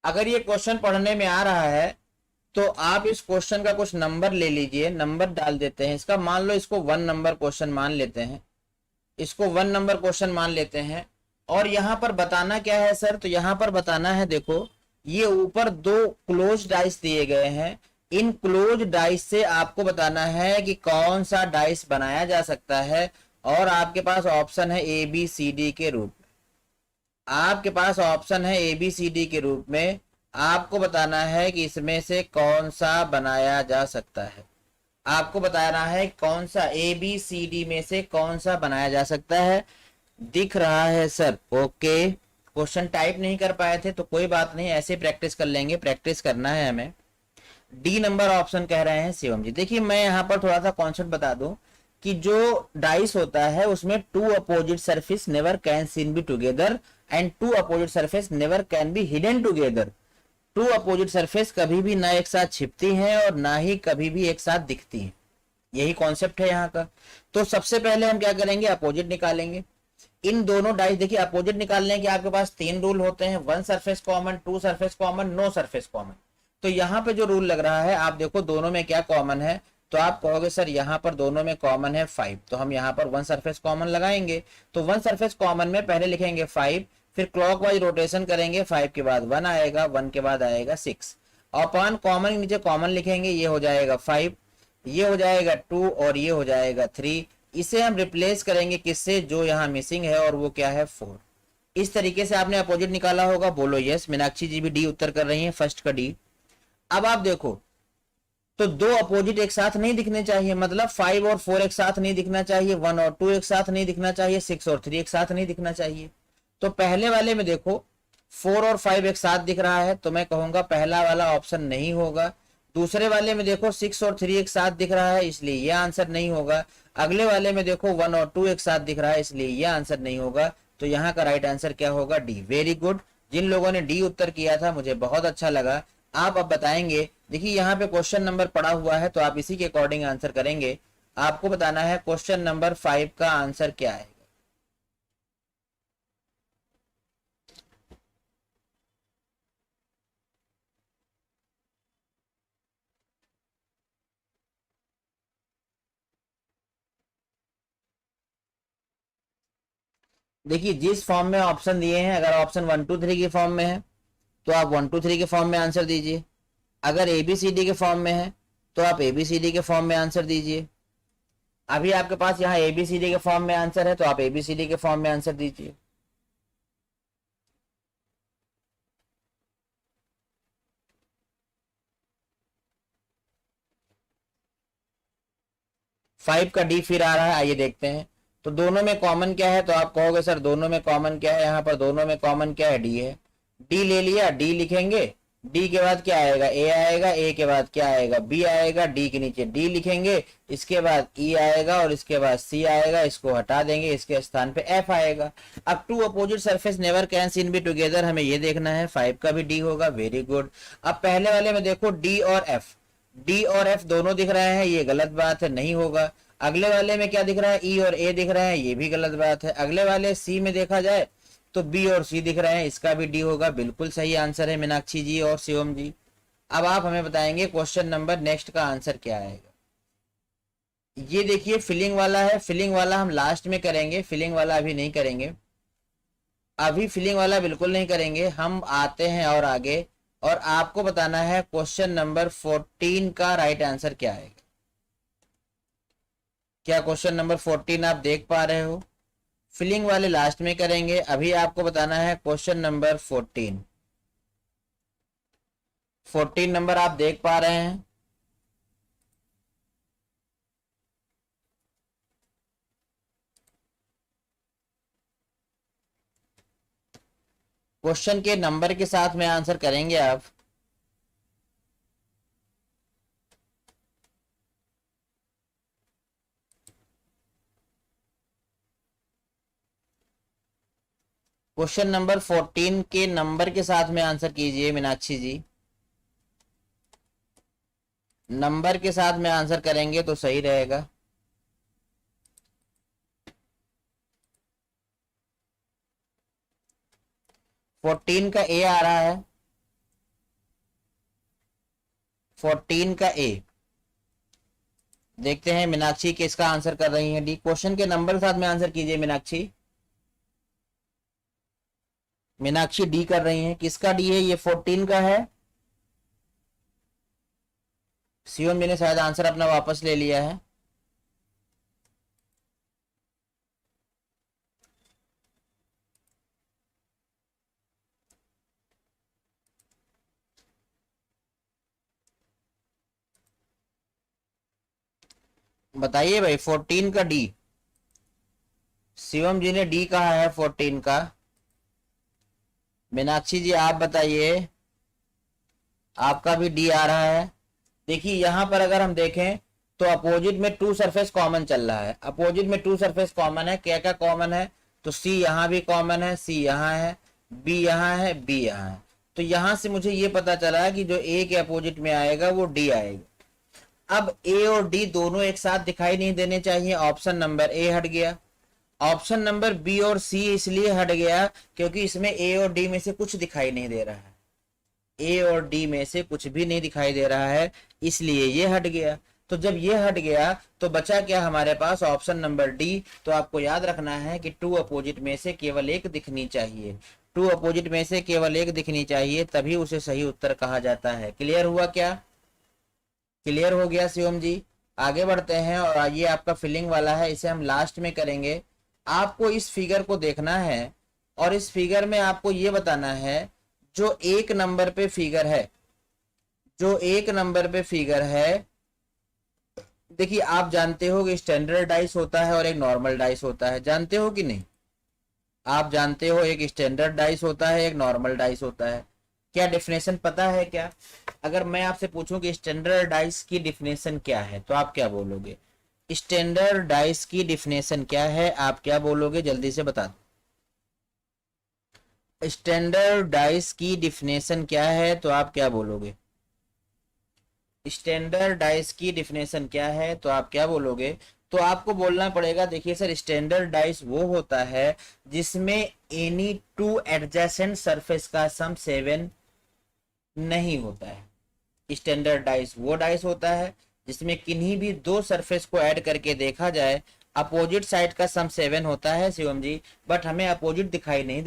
अगर ये क्वेश्चन पढ़ने में आ रहा है तो आप इस क्वेश्चन का कुछ नंबर ले लीजिए, नंबर डाल देते हैं इसका, मान लो इसको 1 नंबर क्वेश्चन मान लेते हैं, इसको 1 नंबर क्वेश्चन मान लेते हैं। और यहां पर बताना क्या है सर, तो यहां पर बताना है, देखो ये ऊपर 2 क्लोज डाइस दिए गए हैं, इन क्लोज डाइस से आपको बताना है कि कौन सा डाइस बनाया जा सकता है। और आपके पास ऑप्शन है ए बी सी डी के रूप में, आपके पास ऑप्शन है ए बी सी डी के रूप में, आपको बताना है कि इसमें से कौन सा बनाया जा सकता है। आपको बताना है कौन सा ए बी सी डी में से कौन सा बनाया जा सकता है। दिख रहा है सर? ओके, क्वेश्चन टाइप नहीं कर पाए थे तो कोई बात नहीं, ऐसे प्रैक्टिस कर लेंगे, प्रैक्टिस करना है हमें। डी नंबर ऑप्शन कह रहे हैं शिवम जी। देखिए मैं यहाँ पर थोड़ा सा कॉन्सेप्ट बता दूं कि जो डाइस होता है उसमें 2 opposite surface never can seen be together and 2 opposite surface never can be hidden together. 2 opposite surface कभी भी ना एक साथ छिपती हैं और ना ही कभी भी एक साथ दिखती हैं, यही कॉन्सेप्ट है यहाँ का। तो सबसे पहले हम क्या करेंगे, अपोजिट निकालेंगे। इन दोनों डाइस, देखिए अपोजिट निकालने के आपके पास 3 रूल होते हैं, 1 surface common, 2 surface common, no surface common. तो यहाँ पे जो रूल लग रहा है, आप देखो दोनों में क्या कॉमन है, तो आप कहोगे सर यहाँ पर दोनों में कॉमन है 5, तो हम यहाँ पर 1 सरफेस कॉमन लगाएंगे। तो 1 सरफेस कॉमन में पहले लिखेंगे 5, फिर क्लॉकवाइज रोटेशन करेंगे, 5 के बाद 1 आएगा, 1 के बाद आएगा 6, अपॉन कॉमन नीचे कॉमन लिखेंगे, ये हो जाएगा 5, ये हो जाएगा 2 और ये हो जाएगा 3। इसे हम रिप्लेस करेंगे किससे, जो यहाँ मिसिंग है, और वो क्या है 4। इस तरीके से आपने अपोजिट निकाला होगा, बोलो यस। मीनाक्षी जी भी डी उत्तर कर रही हैं, फर्स्ट का डी। अब आप देखो तो 2 अपोजिट एक साथ नहीं दिखने चाहिए, मतलब 5 और 4 एक साथ नहीं दिखना चाहिए, 1 और 2 एक साथ नहीं दिखना चाहिए, 6 और 3 एक साथ नहीं दिखना चाहिए। तो पहले वाले में देखो 4 और 5 एक साथ दिख रहा है, तो मैं कहूंगा पहला वाला ऑप्शन नहीं होगा। दूसरे वाले में देखो 6 और 3 एक साथ दिख रहा है, इसलिए यह आंसर नहीं होगा। अगले वाले में देखो 1 और 2 एक साथ दिख रहा है, इसलिए यह आंसर नहीं होगा। तो यहाँ का राइट आंसर क्या होगा, डी। वेरी गुड, जिन लोगों ने डी उत्तर किया था मुझे बहुत अच्छा लगा। आप अब बताएंगे, देखिए यहाँ पे क्वेश्चन नंबर पड़ा हुआ है तो आप इसी के अकॉर्डिंग आंसर करेंगे। आपको बताना है क्वेश्चन नंबर 5 का आंसर क्या है। देखिए जिस फॉर्म में ऑप्शन दिए हैं, अगर ऑप्शन 1 2 3 के फॉर्म में है तो आप 1 2 3 के फॉर्म में आंसर दीजिए। अगर एबीसीडी के फॉर्म में है तो आप एबीसीडी के फॉर्म में आंसर दीजिए। अभी आपके पास यहाँ एबीसीडी के फॉर्म में आंसर है तो आप एबीसीडी के फॉर्म में आंसर दीजिए। फाइव का डी फिर आ रहा है, आइए देखते हैं। तो दोनों में कॉमन क्या है, तो आप कहोगे सर दोनों में कॉमन क्या है, यहाँ पर दोनों में कॉमन क्या है, डी है। डी ले लिया, डी लिखेंगे, डी के बाद क्या आएगा, ए आएगा, ए के बाद क्या आएगा, बी आएगा, डी के नीचे डी लिखेंगे, इसके बाद ई आएगा और इसके बाद सी आएगा, इसको हटा देंगे, इसके स्थान पे एफ आएगा। अब 2 opposite surface never can seen be together, हमें ये देखना है, 5 का भी डी होगा। Very good. अब पहले वाले में देखो डी और एफ, डी और एफ दोनों दिख रहे हैं, ये गलत बात है, नहीं होगा। अगले वाले में क्या दिख रहा है, ई और ए दिख रहे हैं, ये भी गलत बात है। अगले वाले सी में देखा जाए तो बी और सी दिख रहे हैं, इसका भी डी होगा। बिल्कुल सही आंसर है मीनाक्षी जी और शिवम जी। अब आप हमें बताएंगे क्वेश्चन नंबर नेक्स्ट का आंसर क्या आएगा। ये देखिए फिलिंग वाला है, फिलिंग वाला हम लास्ट में करेंगे, फिलिंग वाला अभी नहीं करेंगे, अभी फिलिंग वाला बिल्कुल नहीं करेंगे। हम आते हैं और आगे, और आपको बताना है क्वेश्चन नंबर 14 का राइट आंसर क्या आएगा। क्या क्वेश्चन नंबर 14 आप देख पा रहे हो? फिलिंग वाले लास्ट में करेंगे, अभी आपको बताना है क्वेश्चन नंबर 14। 14 नंबर आप देख पा रहे हैं? क्वेश्चन के नंबर के साथ में आंसर करेंगे आप। क्वेश्चन नंबर 14 के नंबर के साथ में आंसर कीजिए मीनाक्षी जी, नंबर के साथ में आंसर करेंगे तो सही रहेगा। फोर्टीन का ए आ रहा है, 14 का ए। देखते हैं मीनाक्षी किसका आंसर कर रही है डी। क्वेश्चन के नंबर के साथ में आंसर कीजिए मीनाक्षी। मीनाक्षी डी कर रही हैं, किसका डी है? ये 14 का है। शिवम जी ने शायद आंसर अपना वापस ले लिया है। बताइए भाई 14 का डी। शिवम जी ने डी कहा है 14 का। मीनाक्षी जी आप बताइए, आपका भी डी आ रहा है। देखिए यहां पर अगर हम देखें तो अपोजिट में टू सरफेस कॉमन चल रहा है। अपोजिट में टू सरफेस कॉमन है, क्या क्या कॉमन है? तो सी यहां भी कॉमन है, सी यहां है, बी यहां है, बी यहां है। तो यहां से मुझे ये पता चला है कि जो ए के अपोजिट में आएगा वो डी आएगा। अब ए और डी दोनों एक साथ दिखाई नहीं देने चाहिए, ऑप्शन नंबर ए हट गया। ऑप्शन नंबर बी और सी इसलिए हट गया क्योंकि इसमें ए और डी में से कुछ दिखाई नहीं दे रहा है। ए और डी में से कुछ भी नहीं दिखाई दे रहा है, इसलिए ये हट गया। तो जब ये हट गया तो बचा क्या हमारे पास? Option number D. तो आपको याद रखना है कि टू अपोजिट में से केवल एक दिखनी चाहिए। टू अपोजिट में से केवल एक दिखनी चाहिए, तभी उसे सही उत्तर कहा जाता है। क्लियर हुआ क्या? क्लियर हो गया शिवम जी? आगे बढ़ते हैं और ये आपका फिलिंग वाला है, इसे हम लास्ट में करेंगे। आपको इस फिगर को देखना है और इस फिगर में आपको ये बताना है जो एक नंबर पे फिगर है, जो एक नंबर पे फिगर है। देखिए आप जानते हो कि स्टैंडर्ड डाइस होता है और एक नॉर्मल डाइस होता है, जानते हो कि नहीं? आप जानते हो एक स्टैंडर्ड डाइस होता है, एक नॉर्मल डाइस होता है। क्या डेफिनेशन पता है क्या? अगर मैं आपसे पूछूं कि स्टैंडर्ड डाइस की डेफिनेशन क्या है तो आप क्या बोलोगे? स्टैंडर्ड डाइस की डेफिनेशन क्या है, आप क्या बोलोगे? जल्दी से बता दो। स्टैंडर्ड डाइस की डेफिनेशन क्या है तो आप क्या बोलोगे? स्टैंडर्ड डाइस की डेफिनेशन क्या है तो आप क्या बोलोगे? तो आपको बोलना पड़ेगा, देखिए सर स्टैंडर्ड डाइस वो होता है जिसमें एनी टू एडजेसेंट सरफेस का सम 7 नहीं होता है। स्टैंडर्ड डाइस वो डाइस होता है जिसमें किन्हीं भी दो सरफेस को ऐड करके देखा जाए, अपोजिट साइड का सम 7 होता है शिवम जी। बट हमें अपोजिट दिखाई नहीं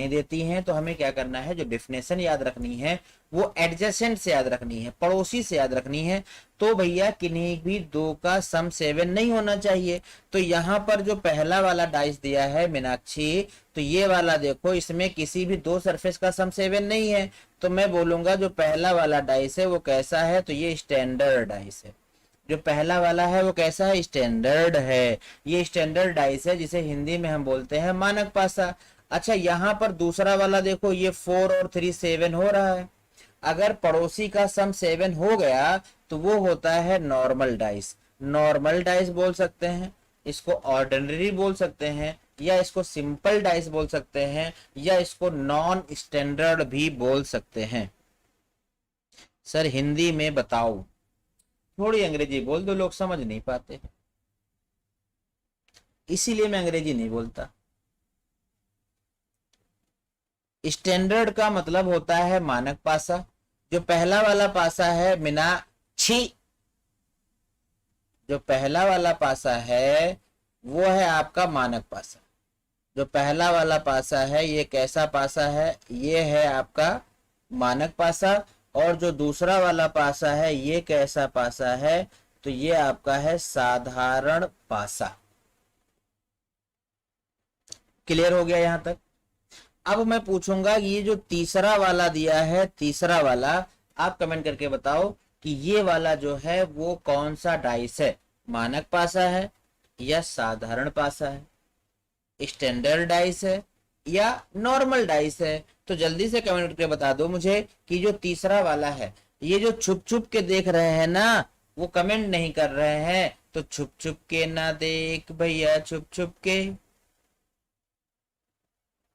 देती, हैं तो हमें क्या करना है? जो डेफिनेशन याद रखनी है वो एडजेसेंट से याद रखनी है, पड़ोसी से याद रखनी है। तो भैया किन्हीं भी दो का सम 7 नहीं होना चाहिए। तो यहाँ पर जो पहला वाला डाइस दिया है मीनाक्षी, तो ये वाला देखो, इसमें किसी भी दो सरफेस का सम 7 नहीं है। तो मैं बोलूंगा जो पहला वाला डाइस है वो कैसा है? तो ये स्टैंडर्ड डाइस है। जो पहला वाला है वो कैसा है? स्टैंडर्ड है। ये स्टैंडर्ड डाइस है जिसे हिंदी में हम बोलते हैं मानक पासा। अच्छा यहाँ पर दूसरा वाला देखो, ये 4 और 3 7 हो रहा है। अगर पड़ोसी का सम 7 हो गया तो वो होता है नॉर्मल डाइस। नॉर्मल डाइस बोल सकते हैं, इसको ऑर्डिनरी बोल सकते हैं, या इसको सिंपल डाइस बोल सकते हैं, या इसको नॉन स्टैंडर्ड भी बोल सकते हैं। सर हिंदी में बताओ, थोड़ी अंग्रेजी बोल दो, लोग समझ नहीं पाते, इसीलिए मैं अंग्रेजी नहीं बोलता। स्टैंडर्ड का मतलब होता है मानक पासा। जो पहला वाला पासा है मीनाक्षी, जो पहला वाला पासा है वो है आपका मानक पासा। जो पहला वाला पासा है ये कैसा पासा है? ये है आपका मानक पासा। और जो दूसरा वाला पासा है ये कैसा पासा है? तो ये आपका है साधारण पासा। क्लियर हो गया यहां तक? अब मैं पूछूंगा ये जो तीसरा वाला दिया है, तीसरा वाला, आप कमेंट करके बताओ कि ये वाला जो है वो कौन सा डाइस है? मानक पासा है या साधारण पासा है? स्टैंडर्ड डाइस है या नॉर्मल डाइस है? तो जल्दी से कमेंट करके बता दो मुझे कि जो तीसरा वाला है, ये जो छुप छुप के देख रहे हैं ना, वो कमेंट नहीं कर रहे हैं, तो छुप छुप के ना देख भैया, छुप छुप के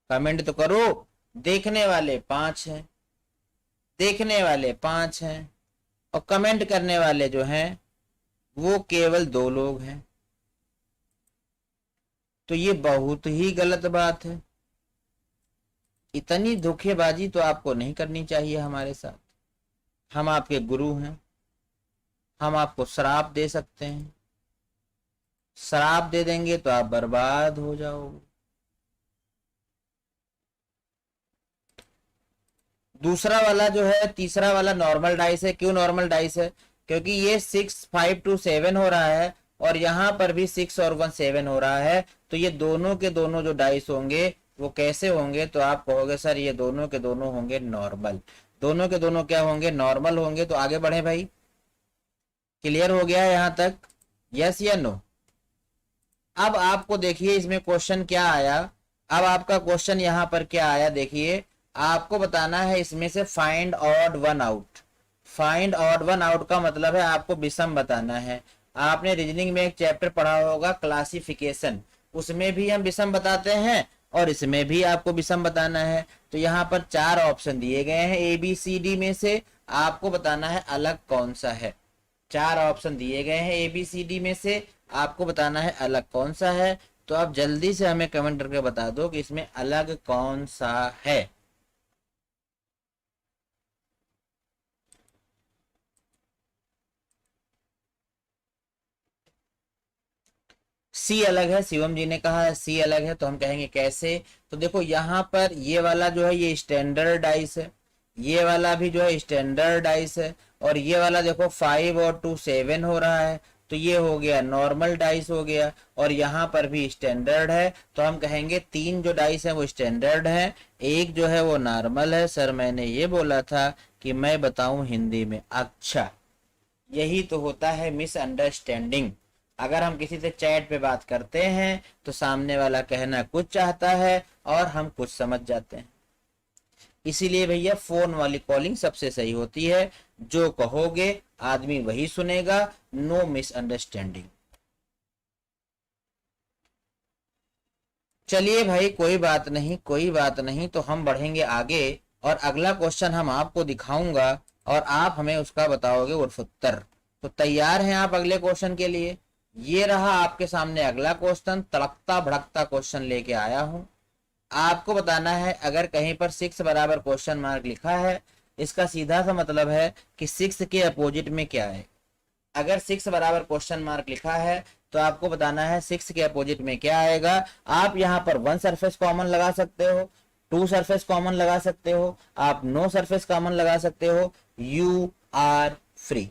कमेंट तो करो। देखने वाले 5 हैं, देखने वाले 5 हैं, और कमेंट करने वाले जो हैं वो केवल 2 लोग हैं। तो ये बहुत ही गलत बात है। इतनी धोखेबाजी तो आपको नहीं करनी चाहिए हमारे साथ। हम आपके गुरु हैं, हम आपको श्राप दे सकते हैं, श्राप दे देंगे तो आप बर्बाद हो जाओगे। दूसरा वाला जो है, तीसरा वाला नॉर्मल डाइस है। क्यों नॉर्मल डाइस है? क्योंकि ये 6 5 2 7 हो रहा है और यहाँ पर भी 6 और 1 7 हो रहा है। तो ये दोनों के दोनों जो डाइस होंगे वो कैसे होंगे? तो आप कहोगे सर ये दोनों के दोनों होंगे नॉर्मल। दोनों के दोनों क्या होंगे? नॉर्मल होंगे। तो आगे बढ़े भाई, क्लियर हो गया है यहाँ तक? यस या नो? अब आपको देखिए इसमें क्वेश्चन क्या आया। अब आपका क्वेश्चन यहाँ पर क्या आया देखिए, आपको बताना है इसमें से find odd one out. Find odd one out का मतलब है आपको विषम बताना है। आपने रीजनिंग में एक चैप्टर पढ़ा होगा क्लासिफिकेशन, उसमें भी हम विषम बताते हैं और इसमें भी आपको विषम बताना है। तो यहाँ पर 4 ऑप्शन दिए गए हैं ए बी सी डी में से, आपको बताना है अलग कौन सा है। 4 ऑप्शन दिए गए हैं ए बी सी डी में से, आपको बताना है अलग कौन सा है। तो आप जल्दी से हमें कमेंट करके बता दो कि इसमें अलग कौन सा है। सी अलग है, शिवम जी ने कहा है सी अलग है। तो हम कहेंगे कैसे? तो देखो यहाँ पर ये वाला जो है ये स्टैंडर्ड डाइस है, ये वाला भी जो है स्टैंडर्ड डाइस है, और ये वाला देखो 5 और 2 7 हो रहा है। तो ये हो गया नॉर्मल डाइस हो गया, और यहाँ पर भी स्टैंडर्ड है। तो हम कहेंगे 3 जो डाइस है वो स्टैंडर्ड है, एक जो है वो नॉर्मल है। सर मैंने ये बोला था कि मैं बताऊं हिंदी में। अच्छा, यही तो होता है मिसअंडरस्टैंडिंग। अगर हम किसी से चैट पे बात करते हैं तो सामने वाला कहना कुछ चाहता है और हम कुछ समझ जाते हैं। इसीलिए भैया फोन वाली कॉलिंग सबसे सही होती है। जो कहोगे आदमी वही सुनेगा, नो मिसअंडरस्टैंडिंग। चलिए भाई कोई बात नहीं, कोई बात नहीं। तो हम बढ़ेंगे आगे और अगला क्वेश्चन हम आपको दिखाऊंगा और आप हमें उसका बताओगे उर्फ उत्तर। तो तैयार हैं आप अगले क्वेश्चन के लिए? ये रहा आपके सामने अगला क्वेश्चन, तड़कता भड़कता क्वेश्चन लेके आया हूं। आपको बताना है अगर कहीं पर 6 बराबर क्वेश्चन मार्क लिखा है, इसका सीधा सा मतलब है कि 6 के अपोजिट में क्या है। अगर 6 बराबर क्वेश्चन मार्क लिखा है तो आपको बताना है 6 के अपोजिट में क्या आएगा। आप यहाँ पर 1 सरफेस कॉमन लगा सकते हो, 2 सरफेस कॉमन लगा सकते हो, आप नो सरफेस कॉमन लगा सकते हो। You are free,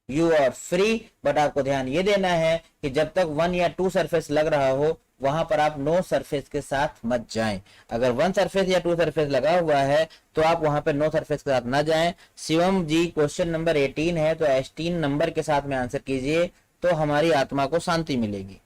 you are free. But आपको ध्यान ये देना है कि जब तक 1 या 2 सरफेस लग रहा हो वहां पर आप नो सरफेस के साथ मत जाएं। अगर 1 सरफेस या 2 सरफेस लगा हुआ है तो आप वहां पर नो सरफेस के साथ ना जाएं। शिवम जी क्वेश्चन नंबर 18 है तो 18 नंबर के साथ में आंसर कीजिए, तो हमारी आत्मा को शांति मिलेगी।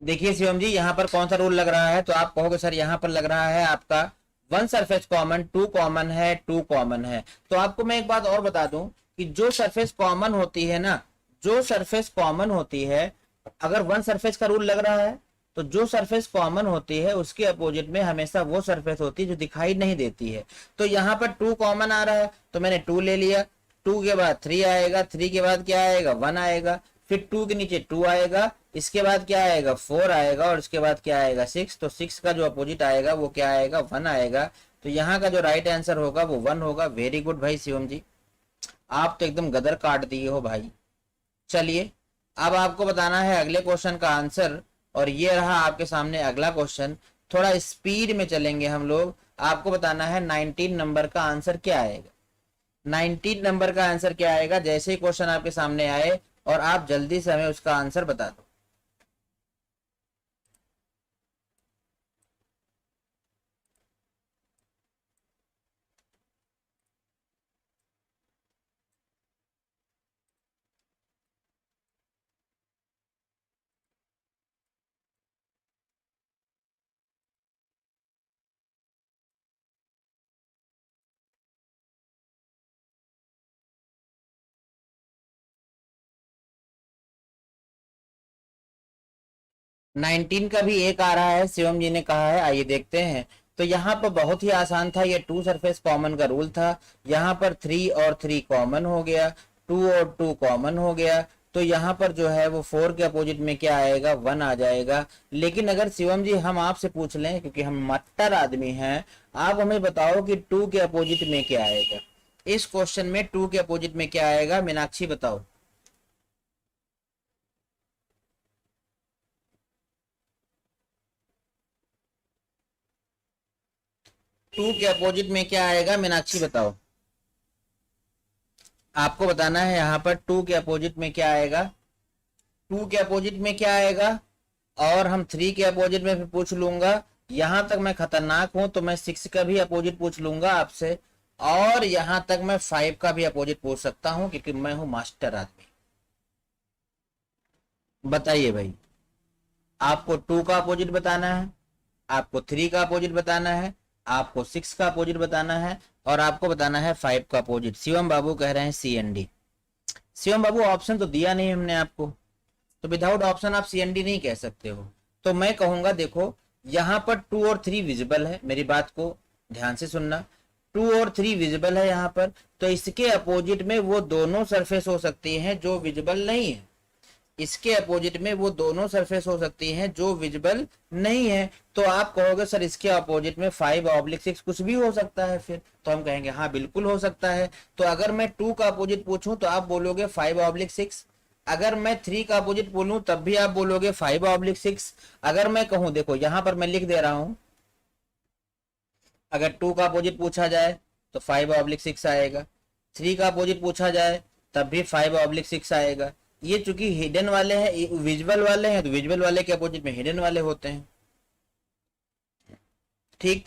देखिए शिवम जी यहाँ पर कौन सा रूल लग रहा है? तो आप कहोगे सर यहाँ पर लग रहा है आपका 1 सरफेस कॉमन, 2 कॉमन है, 2 कॉमन है। तो आपको मैं एक बात और बता दूं कि जो सरफेस कॉमन होती है ना, जो सरफेस कॉमन होती है, अगर 1 सरफेस का रूल लग रहा है तो जो सरफेस कॉमन होती है उसके अपोजिट में हमेशा वो सरफेस होती है जो दिखाई नहीं देती है। तो यहाँ पर 2 कॉमन आ रहा है तो मैंने 2 ले लिया। 2 के बाद 3 आएगा, 3 के बाद क्या आएगा? 1 आएगा, फिर 2 के नीचे 2 आएगा, इसके बाद क्या आएगा? 4 आएगा, और इसके बाद क्या आएगा? 6। तो 6 का जो अपोजिट आएगा वो क्या आएगा? 1 आएगा। तो यहाँ का जो राइट आंसर होगा वो 1 होगा। वेरी गुड भाई शिवम जी, आप तो एकदम गदर काट दिए हो भाई। चलिए अब आपको बताना है अगले क्वेश्चन का आंसर, और ये रहा आपके सामने अगला क्वेश्चन। थोड़ा स्पीड में चलेंगे हम लोग। आपको बताना है 19 नंबर का आंसर क्या आएगा। 19 नंबर का आंसर क्या आएगा? जैसे ही क्वेश्चन आपके सामने आए और आप जल्दी से हमें उसका आंसर बता दो। 19 का भी एक आ रहा है, शिवम जी ने कहा है, आइए देखते हैं। तो यहाँ पर बहुत ही आसान था, ये टू सरफेस कॉमन का रूल था। यहाँ पर 3 और 3 कॉमन हो गया, 2 और 2 कॉमन हो गया। तो यहाँ पर जो है वो 4 के अपोजिट में क्या आएगा, 1 आ जाएगा। लेकिन अगर शिवम जी हम आपसे पूछ लें, क्योंकि हम मट्टर आदमी हैं, आप हमें बताओ कि 2 के अपोजिट में क्या आएगा। इस क्वेश्चन में 2 के अपोजिट में क्या आएगा, मीनाक्षी बताओ। 2 के अपोजिट में क्या आएगा, मीनाक्षी बताओ। आपको बताना है यहाँ पर 2 के अपोजिट में क्या आएगा। 2 के अपोजिट में क्या आएगा, और हम 3 के अपोजिट में भी पूछ लूंगा। यहां तक मैं खतरनाक हूं तो मैं 6 का भी अपोजिट पूछ लूंगा आपसे, और यहां तक मैं 5 का भी अपोजिट पूछ सकता हूं, क्योंकि मैं हूं मास्टर आदमी। बताइए भाई, आपको 2 का अपोजिट बताना है, आपको 3 का अपोजिट बताना है, आपको 6 का अपोजिट बताना है, और आपको बताना है 5 का अपोजिट। शिवम बाबू कह रहे हैं CND। शिवम बाबू ऑप्शन तो दिया नहीं हमने आपको, तो विदाउट ऑप्शन आप CND नहीं कह सकते हो। तो मैं कहूंगा देखो, यहां पर 2 और 3 विजिबल है, मेरी बात को ध्यान से सुनना। 2 और 3 विजिबल है यहाँ पर, तो इसके अपोजिट में वो दोनों सरफेस हो सकती हैं जो विजिबल नहीं है। इसके अपोजिट में वो दोनों सरफेस हो सकती हैं जो विजिबल नहीं है। तो आप कहोगे सर इसके अपोजिट में 5/6 कुछ भी हो सकता है, फिर तो हम कहेंगे हाँ बिल्कुल हो सकता है। तो अगर मैं 2 का अपोजिट पूछूं तो आप बोलोगे 5/6। अगर मैं 3 का अपोजिट बोलूं तब भी आप बोलोगे 5/6। अगर मैं कहूं, देखो यहां पर मैं लिख दे रहा हूं, अगर 2 का अपोजिट पूछा जाए तो 5/6 आएगा, 3 का अपोजिट पूछा जाए तब भी 5/6 आएगा। ये चूंकि हिडन वाले हैं, विजुअल वाले हैं, तो विजुअल वाले के अपोजिट में हिडन वाले होते हैं। ठीक।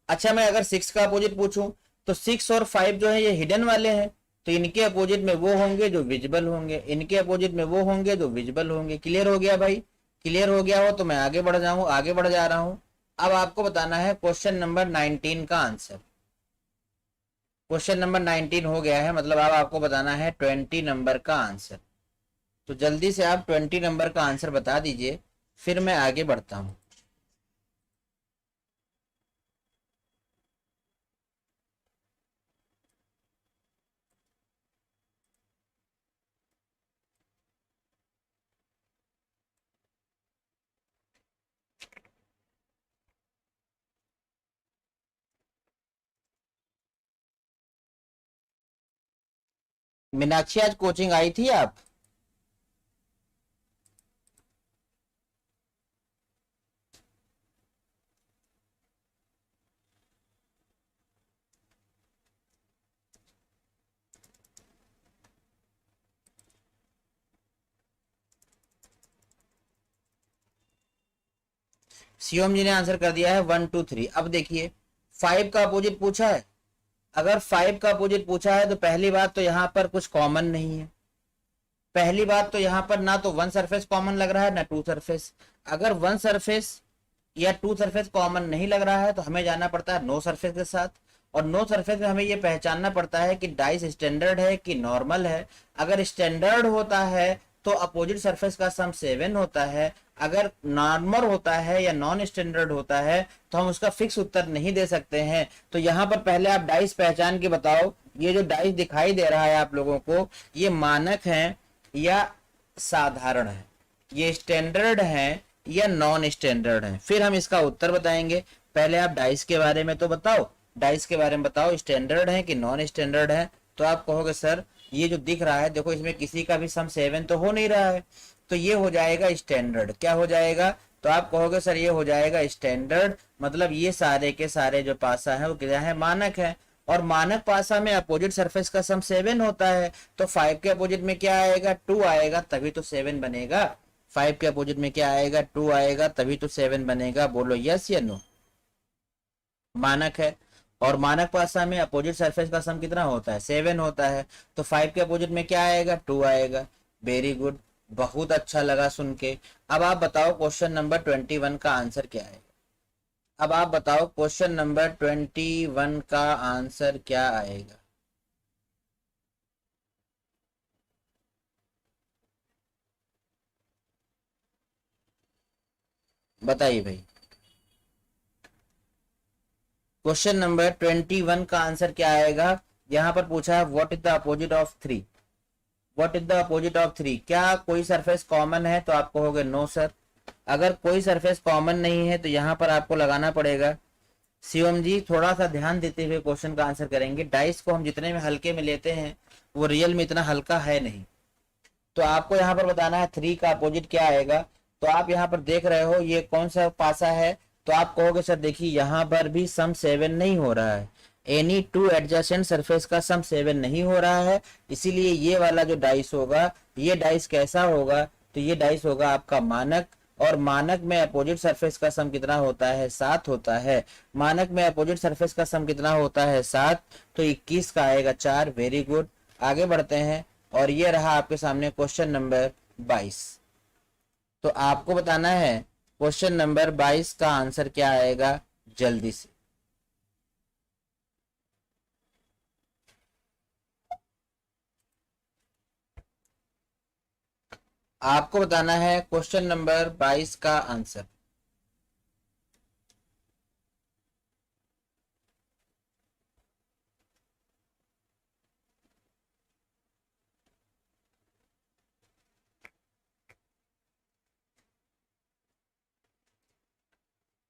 अच्छा, मैं अगर 6 का अपोजिट पूछूं तो 6 और 5 जो है ये हिडन वाले हैं, तो इनके अपोजिट में वो होंगे जो विजिबल होंगे, इनके अपोजिट में वो होंगे जो विजिबल होंगे। क्लियर हो गया भाई? क्लियर हो गया हो तो मैं आगे बढ़ जाऊं, आगे बढ़ जा रहा हूं। अब आपको बताना है क्वेश्चन नंबर 19 का आंसर। क्वेश्चन नंबर 19 हो गया है, मतलब अब आपको बताना है 20 नंबर का आंसर। तो जल्दी से आप 20 नंबर का आंसर बता दीजिए, फिर मैं आगे बढ़ता हूं। मीनाक्षी, आज कोचिंग आई थी आप? शिवम जी ने आंसर कर दिया है 1 2 3। अब देखिए, 5 का अपोजिट पूछा है। अगर 5 का अपोजिट पूछा है तो पहली बात तो यहाँ पर कुछ कॉमन नहीं है। पहली बात तो यहाँ पर ना तो 1 सरफेस कॉमन लग रहा है ना 2 सरफेस। अगर 1 सरफेस या 2 सरफेस कॉमन नहीं लग रहा है तो हमें जाना पड़ता है नो सरफेस के साथ। और नो सरफेस में हमें ये पहचानना पड़ता है कि डाइस स्टैंडर्ड है कि नॉर्मल है। अगर स्टैंडर्ड होता है तो अपोजिट सरफेस का सम 7 होता है। अगर नॉर्मल होता है या नॉन स्टैंडर्ड होता है तो हम उसका फिक्स उत्तर नहीं दे सकते हैं। तो यहाँ पर पहले आप डाइस पहचान के बताओ, ये जो डाइस दिखाई दे रहा है आप लोगों को, ये मानक है या साधारण है, ये स्टैंडर्ड है या नॉन स्टैंडर्ड है, फिर हम इसका उत्तर बताएंगे। पहले आप डाइस के बारे में तो बताओ, डाइस के बारे में बताओ, स्टैंडर्ड है कि नॉन स्टैंडर्ड है। तो आप कहोगे सर ये जो दिख रहा है, देखो इसमें किसी का भी सम 7 तो हो नहीं रहा है, तो ये हो जाएगा स्टैंडर्ड। क्या हो जाएगा? तो आप कहोगे सर ये हो जाएगा स्टैंडर्ड, मतलब ये सारे के सारे जो पासा है वो क्या है, मानक है। और मानक पासा में अपोजिट सरफेस का सम 7 होता है, तो 5 के अपोजिट में क्या आएगा, 2 आएगा, तभी तो 7 बनेगा। 5 के अपोजिट में क्या आएगा, 2 आएगा, तभी तो 7 बनेगा। बोलो यस या नो? मानक है, और मानक पासा में अपोजिट सरफेस का सम कितना होता है, 7 होता है। तो 5 के अपोजिट में क्या आएगा, 2 आएगा। वेरी गुड, बहुत अच्छा लगा सुन के। अब आप बताओ क्वेश्चन नंबर 21 का आंसर क्या है। अब आप बताओ क्वेश्चन नंबर 21 का आंसर क्या आएगा। बताइए भाई। क्वेश्चन नंबर 21 का आंसर क्या आएगा? यहाँ पर पूछा है what is the opposite of 3। What is the opposite of 3? क्या कोई सरफेस कॉमन है? तो आप कहोगे नो सर। अगर कोई सरफेस कॉमन नहीं है तो यहाँ पर आपको लगाना पड़ेगा। शिवम जी थोड़ा सा ध्यान देते हुए क्वेश्चन का आंसर करेंगे। डाइस को हम जितने में हल्के में लेते हैं वो रियल में इतना हल्का है नहीं। तो आपको यहाँ पर बताना है 3 का अपोजिट क्या आएगा। तो आप यहाँ पर देख रहे हो ये कौन सा पासा है? तो आप कहोगे सर देखिए यहाँ पर भी सम 7 नहीं हो रहा है। एनी टू एडजेसेंट सरफेस का सम 7 नहीं हो रहा है। इसीलिए ये वाला जो डाइस होगा, ये डाइस कैसा होगा? तो ये डाइस होगा आपका मानक। और मानक में अपोजिट सरफेस का सम कितना होता है? 7 होता है। मानक में अपोजिट सरफेस का सम कितना होता है? 7। तो 21 का आएगा 4। वेरी गुड, आगे बढ़ते हैं। और ये रहा आपके सामने क्वेश्चन नंबर 22। तो आपको बताना है क्वेश्चन नंबर 22 का आंसर क्या आएगा जल्दी से। आपको बताना है क्वेश्चन नंबर 22 का आंसर।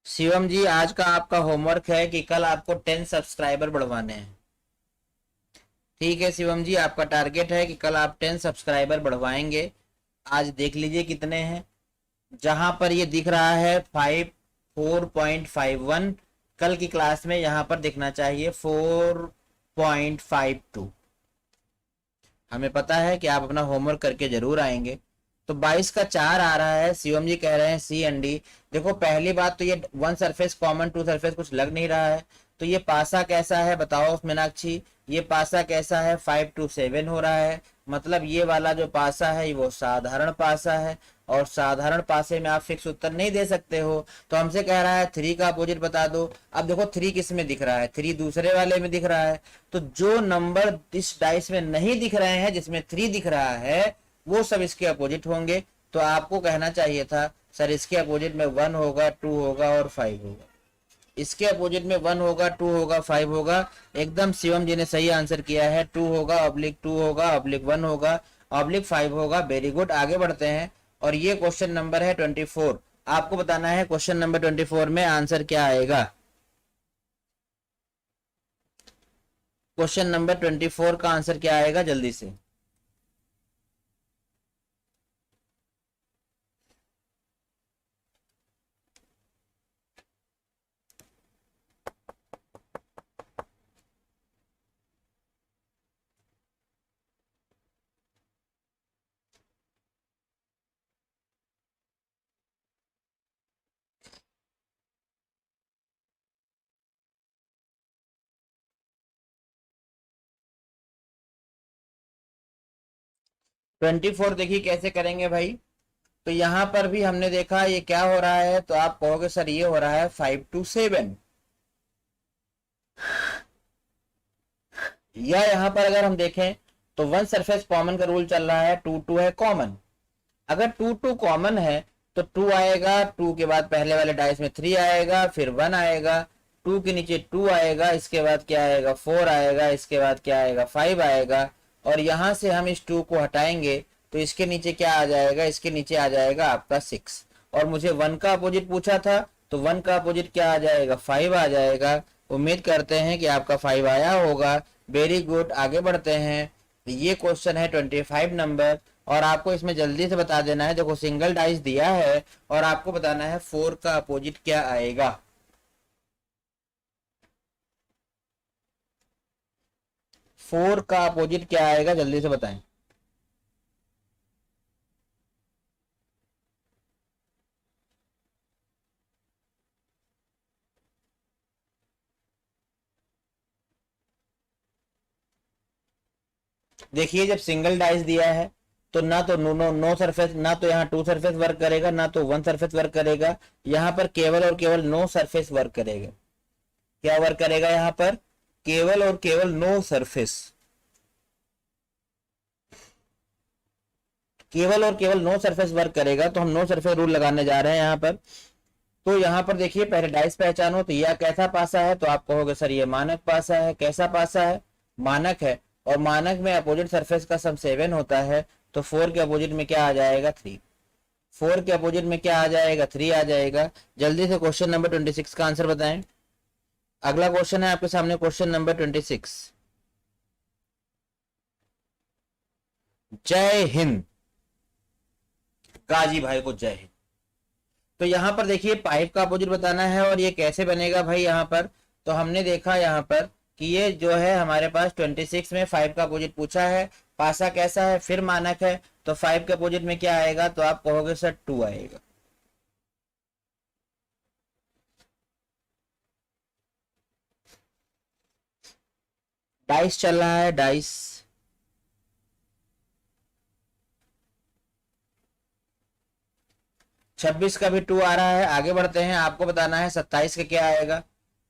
शिवम जी आज का आपका होमवर्क है कि कल आपको 10 सब्सक्राइबर बढ़वाने हैं। ठीक है शिवम जी, आपका टारगेट है कि कल आप 10 सब्सक्राइबर बढ़वाएंगे। आज देख लीजिए कितने हैं। जहां पर ये दिख रहा है 4.51, कल की क्लास में यहां पर दिखना चाहिए 4.52। हमें पता है कि आप अपना होमवर्क करके जरूर आएंगे। तो 22 का 4 आ रहा है। शिवम जी कह रहे हैं सी एंड डी। देखो पहली बात तो ये 1 सरफेस कॉमन 2 सरफेस कुछ लग नहीं रहा है। तो ये पासा कैसा है बताओ मीनाक्षी? ये पासा कैसा है? 5 to 7 हो रहा है। मतलब ये वाला जो पासा है वो साधारण पासा है। और साधारण पासे में आप फिक्स उत्तर नहीं दे सकते हो। तो हमसे कह रहा है 3 का अपोजिट बता दो। अब देखो 3 किस में दिख रहा है? 3 दूसरे वाले में दिख रहा है। तो जो नंबर इस डाइस में नहीं दिख रहे हैं, जिसमें 3 दिख रहा है, वो सब इसके अपोजिट होंगे। तो आपको कहना चाहिए था सर इसके अपोजिट में 1 होगा, 2 होगा और 5 होगा। इसके अपोजिट में 1 होगा, 2 होगा, 5 होगा। एकदम शिवम जी ने सही आंसर किया है। 2 होगा, ऑब्लिक 2 होगा, ऑब्लिक 1 होगा, ऑब्लिक 5 होगा। वेरी गुड, आगे बढ़ते हैं। और ये क्वेश्चन नंबर है 24। आपको बताना है क्वेश्चन नंबर 24 में आंसर क्या आएगा। क्वेश्चन नंबर 24 का आंसर क्या आएगा जल्दी से। ट्वेंटी फोर देखिए कैसे करेंगे भाई। तो यहां पर भी हमने देखा ये क्या हो रहा है। तो आप कहोगे सर ये हो रहा है 5 to 7। या यहां पर अगर हम देखें तो 1 सरफेस कॉमन का रूल चल रहा है, 2 2 है कॉमन। अगर 2 2 कॉमन है तो 2 आएगा, 2 के बाद पहले वाले डाइस में 3 आएगा, फिर 1 आएगा, 2 के नीचे 2 आएगा, इसके बाद क्या आएगा 4 आएगा, इसके बाद क्या आएगा 5 आएगा। और यहां से हम इस 2 को हटाएंगे तो इसके नीचे क्या आ जाएगा? इसके नीचे आ जाएगा आपका 6। और मुझे 1 का अपोजिट पूछा था तो 1 का अपोजिट क्या आ जाएगा? 5 आ जाएगा। उम्मीद करते हैं कि आपका 5 आया होगा। वेरी गुड, आगे बढ़ते हैं। ये क्वेश्चन है 25 नंबर। और आपको इसमें जल्दी से बता देना है। देखो सिंगल डाइस दिया है और आपको बताना है 4 का अपोजिट क्या आएगा। 4 का अपोजिट क्या आएगा जल्दी से बताएं। देखिए जब सिंगल डाइस दिया है तो ना तो नो सरफेस, ना तो यहाँ 2 सरफेस वर्क करेगा, ना तो 1 सरफेस वर्क करेगा। यहाँ पर केवल और केवल नो सरफेस वर्क करेगा। क्या वर्क करेगा यहाँ पर? केवल और केवल नो सरफेस। केवल और केवल नो सरफेस वर्क करेगा। तो हम नो सरफेस रूल लगाने जा रहे हैं यहाँ पर। तो यहाँ पर देखिए पहले डाइस पहचानो, तो यह कैसा पासा है, तो आप कहोगे सर ये मानक पासा है। कैसा पासा है, मानक है, और मानक में अपोजिट सरफेस का सम 7 होता है, तो 4 के अपोजिट में क्या आ जाएगा 3। 4 के अपोजिट में क्या आ जाएगा 3 आ जाएगा। जल्दी से क्वेश्चन नंबर 26 का आंसर बताएं। अगला क्वेश्चन है आपके सामने क्वेश्चन नंबर 26। जय हिंद, काजी भाई को जय हिंद। तो यहां पर देखिए पाइप का अपोजिट बताना है, और ये कैसे बनेगा भाई यहाँ पर, तो हमने देखा यहाँ पर कि ये जो है हमारे पास 26 में 5 का अपोजिट पूछा है, पासा कैसा है, फिर मानक है, तो 5 के अपोजिट में क्या आएगा, तो आप कहोगे सर 2 आएगा। डाइस चल रहा है, डाइस। छब्बीस का भी 2 आ रहा है। आगे बढ़ते हैं, आपको बताना है 27 का क्या आएगा।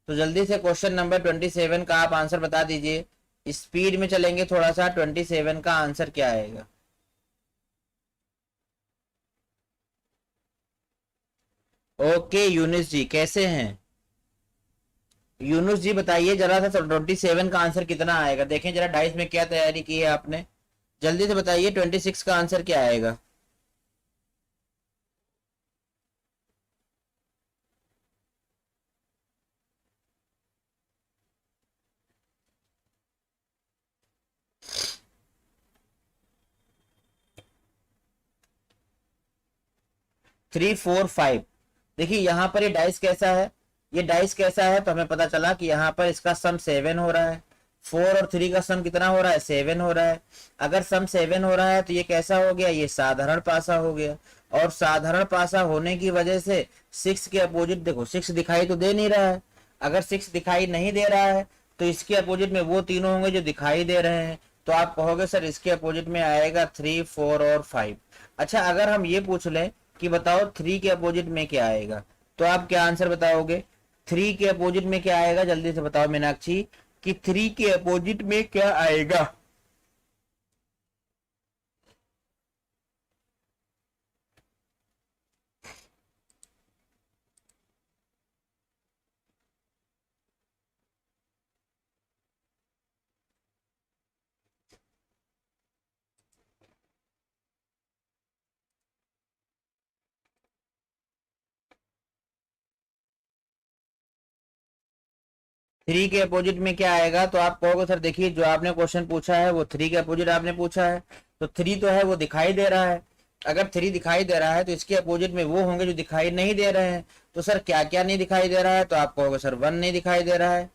तो जल्दी से क्वेश्चन नंबर 27 का आप आंसर बता दीजिए। स्पीड में चलेंगे थोड़ा सा। 27 का आंसर क्या आएगा। ओके यूनुस जी, कैसे हैं यूनुस जी, बताइए जरा सा 27 का आंसर कितना आएगा। देखें जरा डाइस में क्या तैयारी की है आपने, जल्दी से बताइए 26 का आंसर क्या आएगा। Three four five. देखिए यहाँ पर ये डाइस कैसा है, ये डाइस कैसा है, तो हमें पता चला कि यहाँ पर इसका सम 7 हो रहा है। 4 और 3 का सम कितना हो रहा है, 7 हो रहा है। अगर सम 7 हो रहा है तो ये कैसा हो गया, ये साधारण पासा हो गया। और साधारण पासा होने की वजह से 6 के अपोजिट देखो, 6 दिखाई तो दे नहीं रहा है। अगर 6 दिखाई नहीं दे रहा है तो इसके अपोजिट में वो तीनों होंगे जो दिखाई दे रहे हैं, तो आप कहोगे सर इसके अपोजिट में आएगा 3, 4 और 5। अच्छा, अगर हम ये पूछ लें कि बताओ 3 के अपोजिट में क्या आएगा, तो आप क्या आंसर बताओगे। 3 के अपोजिट में क्या आएगा, जल्दी से बताओ मीनाक्षी कि 3 के अपोजिट में क्या आएगा। थ्री के अपोजिट में क्या आएगा, तो आप कहोगे सर देखिए जो आपने क्वेश्चन पूछा है वो 3 के अपोजिट आपने पूछा है, तो 3 तो है वो दिखाई दे रहा है। अगर 3 दिखाई दे रहा है तो इसके अपोजिट में वो होंगे जो दिखाई नहीं दे रहे हैं। तो सर क्या क्या नहीं दिखाई दे रहा है, तो आप कहोगे सर 1 नहीं दिखाई दे रहा है,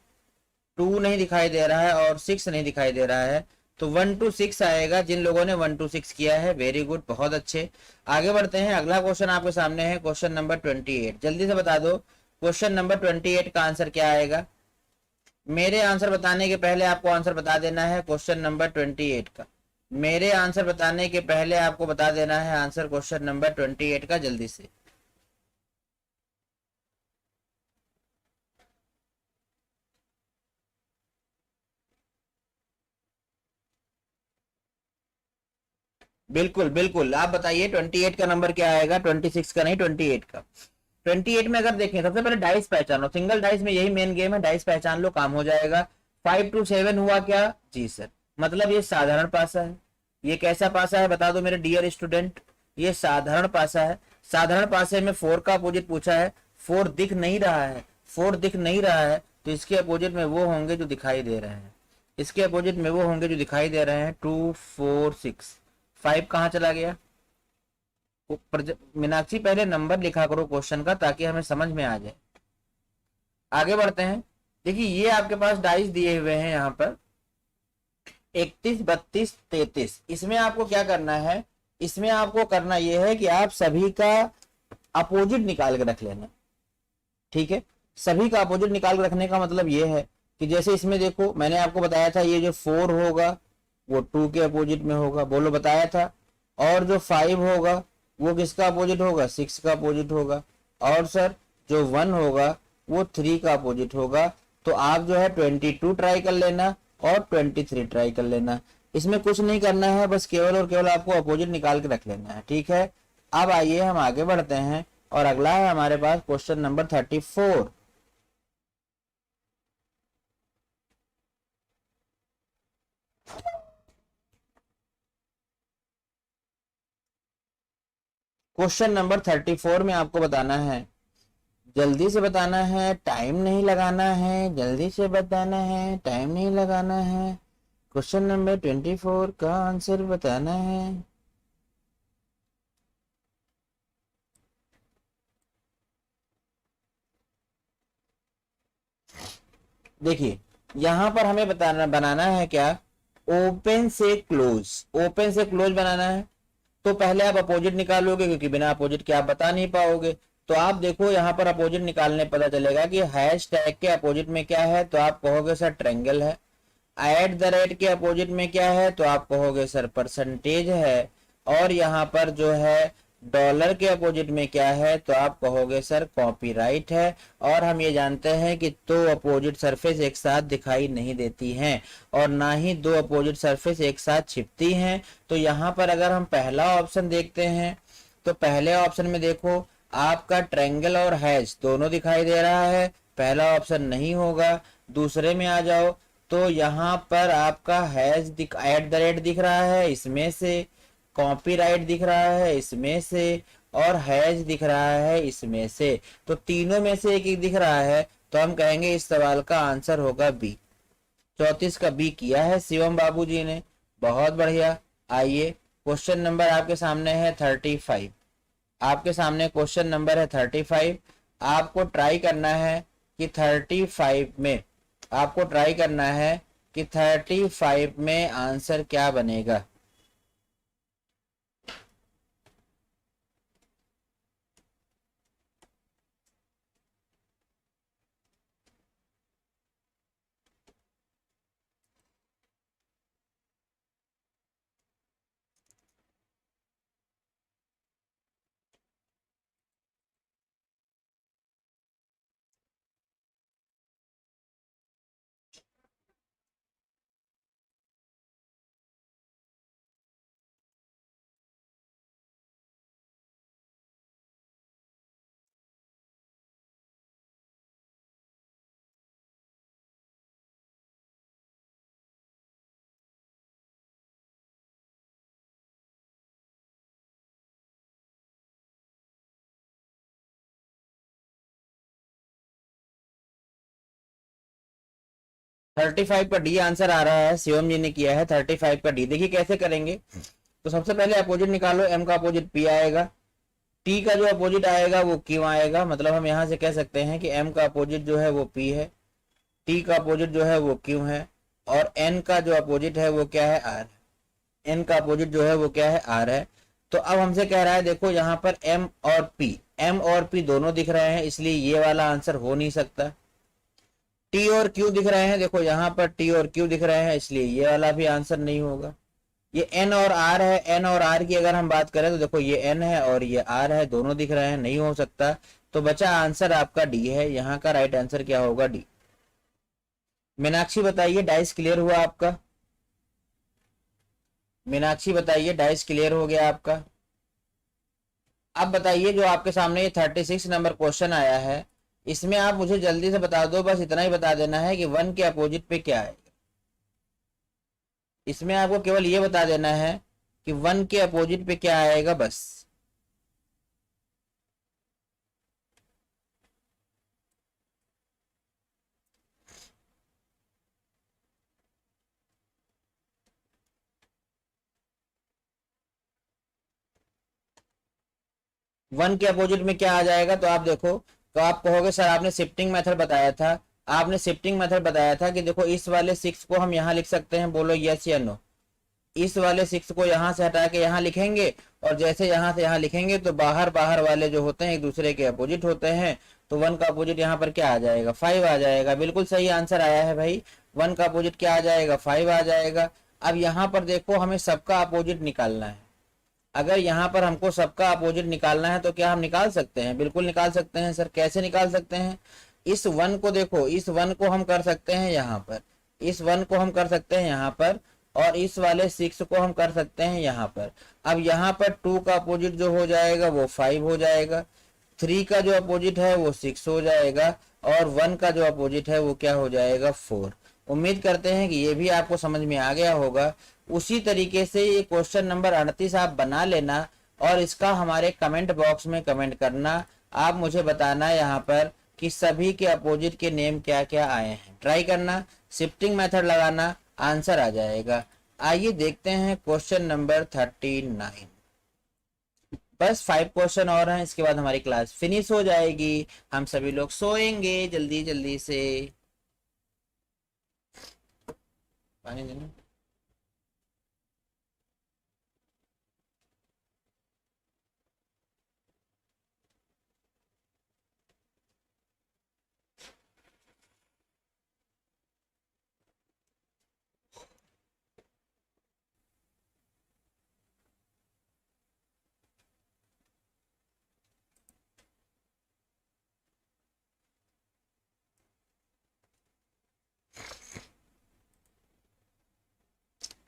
2 नहीं दिखाई दे रहा है, और 6 नहीं दिखाई दे रहा है। तो 1 to 6 आएगा। जिन लोगों ने 1 to 6 किया है वेरी गुड, बहुत अच्छे। आगे बढ़ते हैं, अगला क्वेश्चन आपके सामने है क्वेश्चन नंबर 28। जल्दी से बता दो क्वेश्चन नंबर 28 का आंसर क्या आएगा। मेरे आंसर बताने के पहले आपको आंसर बता देना है क्वेश्चन नंबर 28 का। मेरे आंसर बताने के पहले आपको बता देना है आंसर क्वेश्चन नंबर 28 का, जल्दी से। बिल्कुल बिल्कुल, आप बताइए 28 का नंबर क्या आएगा, 26 का नहीं 28 का। 28 में अगर देखें, सबसे पहले डाइस पहचानो। सिंगल डाइस में यही मेन गेम है, डाइस पहचान लो काम हो जाएगा। 5 to 7 हुआ क्या जी सर, मतलब ये साधारण पासा है। ये कैसा पासा है बता दो मेरे डियर स्टूडेंट, ये साधारण पासा है। साधारण पासे में 4 का अपोजिट पूछा है, 4 दिख नहीं रहा है। 4 दिख नहीं रहा है तो इसके अपोजिट में वो होंगे जो दिखाई दे रहे हैं। इसके अपोजिट में वो होंगे जो दिखाई दे रहे हैं। 2, 4, 6। 5 कहाँ चला गया। मीनाक्षी पहले नंबर लिखा करो क्वेश्चन का ताकि हमें समझ में आ जाए। आगे बढ़ते हैं, देखिए ये आपके पास डाइस दिए हुए हैं यहाँ पर 31, 32, 33। इसमें आपको क्या करना है, इसमें आपको करना यह है कि आप सभी का अपोजिट निकाल के रख लेना। ठीक है, सभी का अपोजिट निकाल के रखने का मतलब यह है कि जैसे इसमें देखो मैंने आपको बताया था ये जो 4 होगा वो 2 के अपोजिट में होगा, बोलो बताया था। और जो 5 होगा वो किसका अपोजिट होगा, 6 का अपोजिट होगा। और सर जो 1 होगा वो 3 का अपोजिट होगा। तो आप जो है 22 ट्राई कर लेना और 23 ट्राई कर लेना। इसमें कुछ नहीं करना है, बस केवल और केवल आपको अपोजिट निकाल के रख लेना है। ठीक है, अब आइए हम आगे बढ़ते हैं और अगला है हमारे पास क्वेश्चन नंबर 34। क्वेश्चन नंबर 34 में आपको बताना है, जल्दी से बताना है, टाइम नहीं लगाना है, जल्दी से बताना है, टाइम नहीं लगाना है। क्वेश्चन नंबर 24 का आंसर बताना है। देखिए यहां पर हमें बनाना है क्या, ओपन से क्लोज। ओपन से क्लोज बनाना है तो पहले आप अपोजिट निकालोगे, क्योंकि बिना अपोजिट के आप बता नहीं पाओगे। तो आप देखो यहाँ पर अपोजिट निकालने पता चलेगा कि हैश टैग के अपोजिट में क्या है, तो आप कहोगे सर ट्रायंगल है। एट द रेट के अपोजिट में क्या है, तो आप कहोगे सर परसेंटेज है। और यहाँ पर जो है डॉलर के अपोजिट में क्या है, तो आप कहोगे सर कॉपीराइट है। और हम ये जानते हैं कि दो अपोजिट सरफेस एक साथ दिखाई नहीं देती हैं और ना ही दो अपोजिट सरफेस एक साथ छिपती हैं। तो यहाँ पर अगर हम पहला ऑप्शन देखते हैं तो पहले ऑप्शन में देखो आपका ट्रायंगल और हैश दोनों दिखाई दे रहा है, पहला ऑप्शन नहीं होगा। दूसरे में आ जाओ तो यहाँ पर आपका हैश एट द रेट दिख रहा है इसमें से, कॉपीराइट दिख रहा है इसमें से, और हैश दिख रहा है इसमें से। तो तीनों में से एक एक दिख रहा है, तो हम कहेंगे इस सवाल का आंसर होगा बी। 34 का बी किया है शिवम बाबू जी ने, बहुत बढ़िया। आइए क्वेश्चन नंबर आपके सामने है 35। आपके सामने क्वेश्चन नंबर है 35। आपको ट्राई करना है कि 35 में, आपको ट्राई करना है कि 35 में आंसर क्या बनेगा। थर्टी फाइव का डी आंसर आ रहा है, शिवम जी ने किया है 35 का डी। देखिए कैसे करेंगे, तो सबसे पहले अपोजिट निकालो। एम का अपोजिट पी आएगा, टी का जो अपोजिट आएगा वो क्यू आएगा। मतलब हम यहाँ से कह सकते हैं कि एम का अपोजिट जो है वो पी है, टी का अपोजिट जो है वो क्यू है, और एन का जो अपोजिट है वो क्या है, आर। एन का अपोजिट जो है वो क्या है, आर है। तो अब हमसे कह रहा है देखो यहाँ पर एम और पी, एम और पी दोनों दिख रहे हैं, इसलिए ये वाला आंसर हो नहीं सकता। टी और क्यू दिख रहे हैं, देखो यहाँ पर टी और क्यू दिख रहे हैं, इसलिए ये वाला भी आंसर नहीं होगा। ये एन और आर है, एन और आर की अगर हम बात करें तो देखो ये एन है और ये आर है, दोनों दिख रहे हैं, नहीं हो सकता। तो बचा आंसर आपका डी है, यहाँ का राइट आंसर क्या होगा, डी। मीनाक्षी बताइए डाइस क्लियर हुआ आपका? मीनाक्षी बताइए डाइस क्लियर हो गया आपका? अब बताइए जो आपके सामने ये 36 नंबर क्वेश्चन आया है, इसमें आप मुझे जल्दी से बता दो, बस इतना ही बता देना है कि 1 के अपोजिट पे क्या है। इसमें आपको केवल ये बता देना है कि 1 के अपोजिट पे क्या आएगा बस। वन के अपोजिट में क्या आ जाएगा, तो आप देखो, तो आप कहोगे सर आपने शिफ्टिंग मेथड बताया था, आपने शिफ्टिंग मेथड बताया था कि देखो इस वाले 6 को हम यहाँ लिख सकते हैं, बोलो यस या नो। इस वाले 6 को यहाँ से हटा के यहाँ लिखेंगे, और जैसे यहाँ से यहाँ लिखेंगे तो बाहर बाहर वाले जो होते हैं एक दूसरे के अपोजिट होते हैं। तो 1 का अपोजिट यहाँ पर क्या आ जाएगा, 5 आ जाएगा। बिल्कुल सही आंसर आया है भाई, 1 का अपोजिट क्या आ जाएगा, 5 आ जाएगा। अब यहाँ पर देखो हमें सबका अपोजिट निकालना है। अगर यहाँ पर हमको सबका अपोजिट निकालना है तो क्या हम निकाल सकते हैं, बिल्कुल निकाल सकते हैं। सर कैसे निकाल सकते हैं, इस 1 को देखो, इस 1 को हम कर सकते हैं यहाँ पर, इस 1 को हम कर सकते हैं यहाँ पर, और इस वाले 6 को हम कर सकते हैं यहाँ पर। अब यहाँ पर 2 का अपोजिट जो हो जाएगा वो 5 हो जाएगा, 3 का जो अपोजिट है वो 6 हो जाएगा और 1 का जो अपोजिट है वो क्या हो जाएगा 4। उम्मीद करते हैं कि ये भी आपको समझ में आ गया होगा। उसी तरीके से ये क्वेश्चन नंबर 38 आप बना लेना और इसका हमारे कमेंट बॉक्स में कमेंट करना। आप मुझे बताना यहाँ पर कि सभी के अपोजिट के नेम क्या क्या आए हैं। ट्राई करना, शिफ्टिंग मेथड लगाना, आंसर आ जाएगा। आइए देखते हैं क्वेश्चन नंबर 39। बस 5 क्वेश्चन और हैं, इसके बाद हमारी क्लास फिनिश हो जाएगी, हम सभी लोग सोएंगे जल्दी जल्दी से। पानी देना।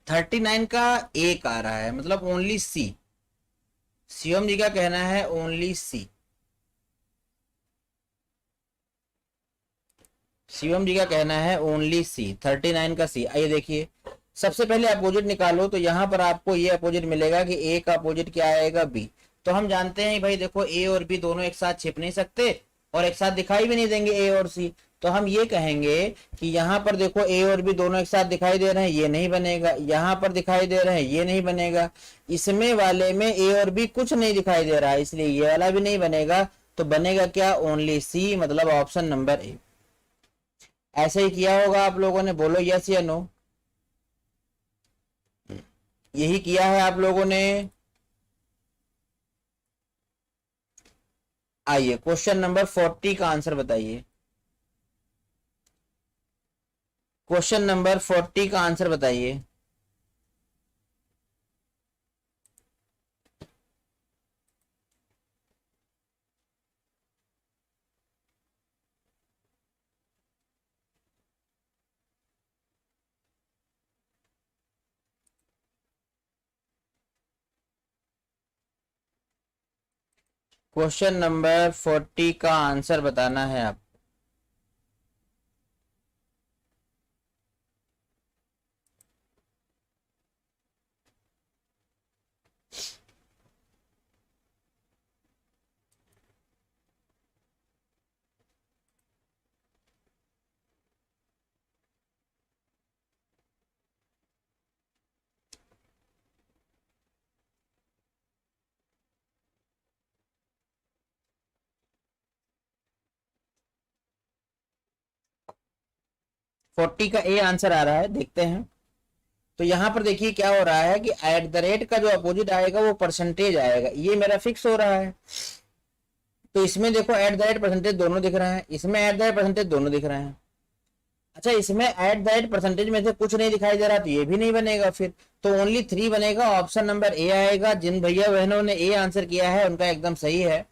थर्टी नाइन का एक आ रहा है, मतलब ओनली सी। शिवम जी का कहना है ओनली सी। शिवम जी का कहना है ओनली सी, 39 का सी। आइए देखिए, सबसे पहले अपोजिट निकालो तो यहाँ पर आपको ये अपोजिट मिलेगा कि ए का अपोजिट क्या आएगा बी। तो हम जानते हैं भाई देखो, ए और बी दोनों एक साथ छिप नहीं सकते और एक साथ दिखाई भी नहीं देंगे ए और सी। तो हम ये कहेंगे कि यहाँ पर देखो ए और बी दोनों एक साथ दिखाई दे रहे हैं, ये नहीं बनेगा। यहाँ पर दिखाई दे रहे हैं, ये नहीं बनेगा। इसमें वाले में ए और बी कुछ नहीं दिखाई दे रहा है, इसलिए ये वाला भी नहीं बनेगा। तो बनेगा क्या, ओनली सी, मतलब ऑप्शन नंबर ए। ऐसे ही किया होगा आप लोगों ने, बोलो यस या नो। यही किया है आप लोगों ने। आइए क्वेश्चन नंबर 40 का आंसर बताइए। क्वेश्चन नंबर 40 का आंसर बताइए। क्वेश्चन नंबर 40 का आंसर बताना है आप। फोर्टी का ए आंसर आ रहा है, देखते हैं। तो यहां पर देखिए क्या हो रहा है कि एट द रेट का जो अपोजिट आएगा वो परसेंटेज आएगा, ये मेरा फिक्स हो रहा है। तो इसमें देखो एट द रेट परसेंटेज दोनों दिख रहे हैं, इसमें एट द रेट परसेंटेज दोनों दिख रहे हैं। अच्छा, इसमें एट द रेट परसेंटेज में से कुछ नहीं दिखाई दे रहा, तो ये भी नहीं बनेगा फिर। तो ओनली 3 बनेगा, ऑप्शन नंबर ए आएगा। जिन भैया बहनों ने ए आंसर किया है उनका एकदम सही है।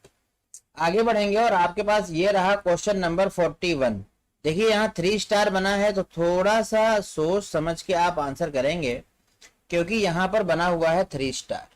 आगे बढ़ेंगे और आपके पास ये रहा क्वेश्चन नंबर 41। देखिए यहाँ 3 स्टार बना है, तो थोड़ा सा सोच समझ के आप आंसर करेंगे, क्योंकि यहाँ पर बना हुआ है 3 स्टार।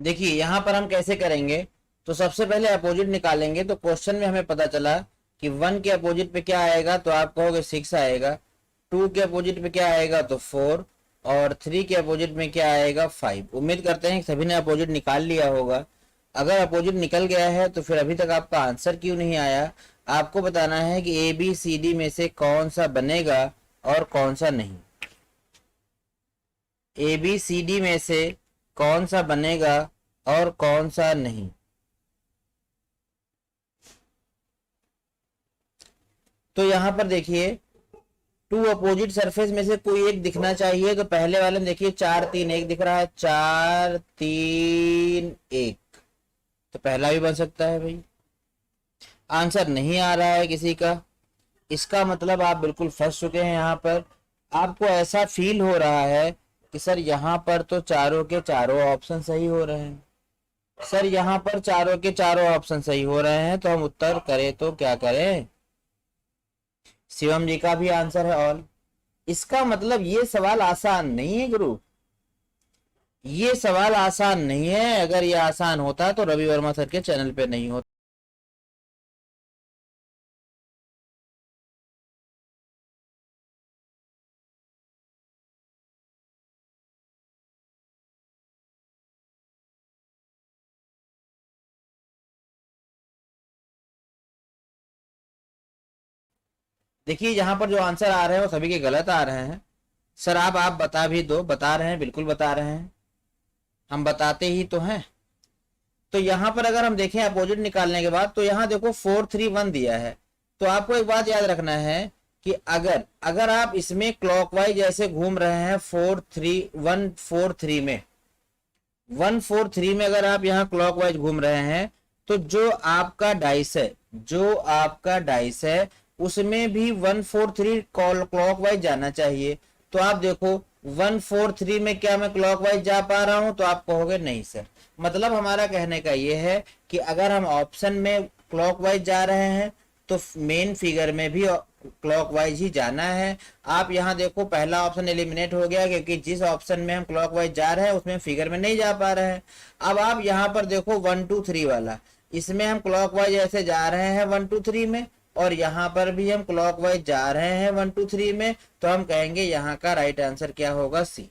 देखिए यहाँ पर हम कैसे करेंगे, तो सबसे पहले अपोजिट निकालेंगे। तो क्वेश्चन में हमें पता चला कि 1 के अपोजिट पे क्या आएगा, तो आप कहोगे 6 आएगा। 2 के अपोजिट पे क्या आएगा, तो 4। और 3 के अपोजिट में क्या आएगा, 5। उम्मीद करते हैं कि सभी ने अपोजिट निकाल लिया होगा। अगर अपोजिट निकल गया है तो फिर अभी तक आपका आंसर क्यों नहीं आया। आपको बताना है कि ए बी सी डी में से कौन सा बनेगा और कौन सा नहीं। ए बी सी डी में से कौन सा बनेगा और कौन सा नहीं। तो यहां पर देखिए टू अपोजिट सरफेस में से कोई एक दिखना चाहिए, तो पहले वाले में देखिए 4 3 1 दिख रहा है, 4 3 1, तो पहला भी बन सकता है भाई। आंसर नहीं आ रहा है किसी का, इसका मतलब आप बिल्कुल फंस चुके हैं यहाँ पर। आपको ऐसा फील हो रहा है कि सर यहाँ पर तो चारों के चारों ऑप्शन सही हो रहे हैं, सर यहाँ पर चारों के चारों ऑप्शन सही हो रहे हैं, तो हम उत्तर करें तो क्या करें। शिवम जी का भी आंसर है ऑल। इसका मतलब ये सवाल आसान नहीं है गुरु, ये सवाल आसान नहीं है। अगर ये आसान होता तो रवि वर्मा सर के चैनल पे नहीं होता। देखिए यहाँ पर जो आंसर आ रहे हैं वो सभी के गलत आ रहे हैं। सर आप बता भी दो, बता रहे हैं, बिल्कुल बता रहे हैं, हम बताते ही तो हैं। तो यहाँ पर अगर हम देखें अपोजिट निकालने के बाद, तो यहाँ देखो 4 3 1 दिया है। तो आपको एक बात याद रखना है कि अगर अगर आप इसमें क्लॉकवाइज ऐसे घूम रहे हैं 4 3 1 4 3 में, 1 4 3 में अगर आप यहाँ क्लॉकवाइज घूम रहे हैं, तो जो आपका डाइस है, जो आपका डाइस है उसमें भी 1 4 3 क्लॉकवाइज जाना चाहिए। तो आप देखो 1 4 3 में क्या मैं क्लॉकवाइज जा पा रहा हूं, तो आप कहोगे नहीं सर। मतलब हमारा कहने का ये है कि अगर हम ऑप्शन में क्लॉकवाइज जा रहे हैं तो मेन फिगर में भी क्लॉकवाइज ही जाना है। आप यहाँ देखो पहला ऑप्शन एलिमिनेट हो गया, क्योंकि जिस ऑप्शन में हम क्लॉकवाइज जा रहे हैं उसमें फिगर में नहीं जा पा रहे हैं। अब आप यहाँ पर देखो 1 2 3 वाला, इसमें हम क्लॉकवाइज ऐसे जा रहे हैं 1 2 3 में, और यहाँ पर भी हम क्लॉकवाइज जा रहे हैं 1 2 3 में, तो हम कहेंगे यहाँ का राइट आंसर क्या होगा, सी।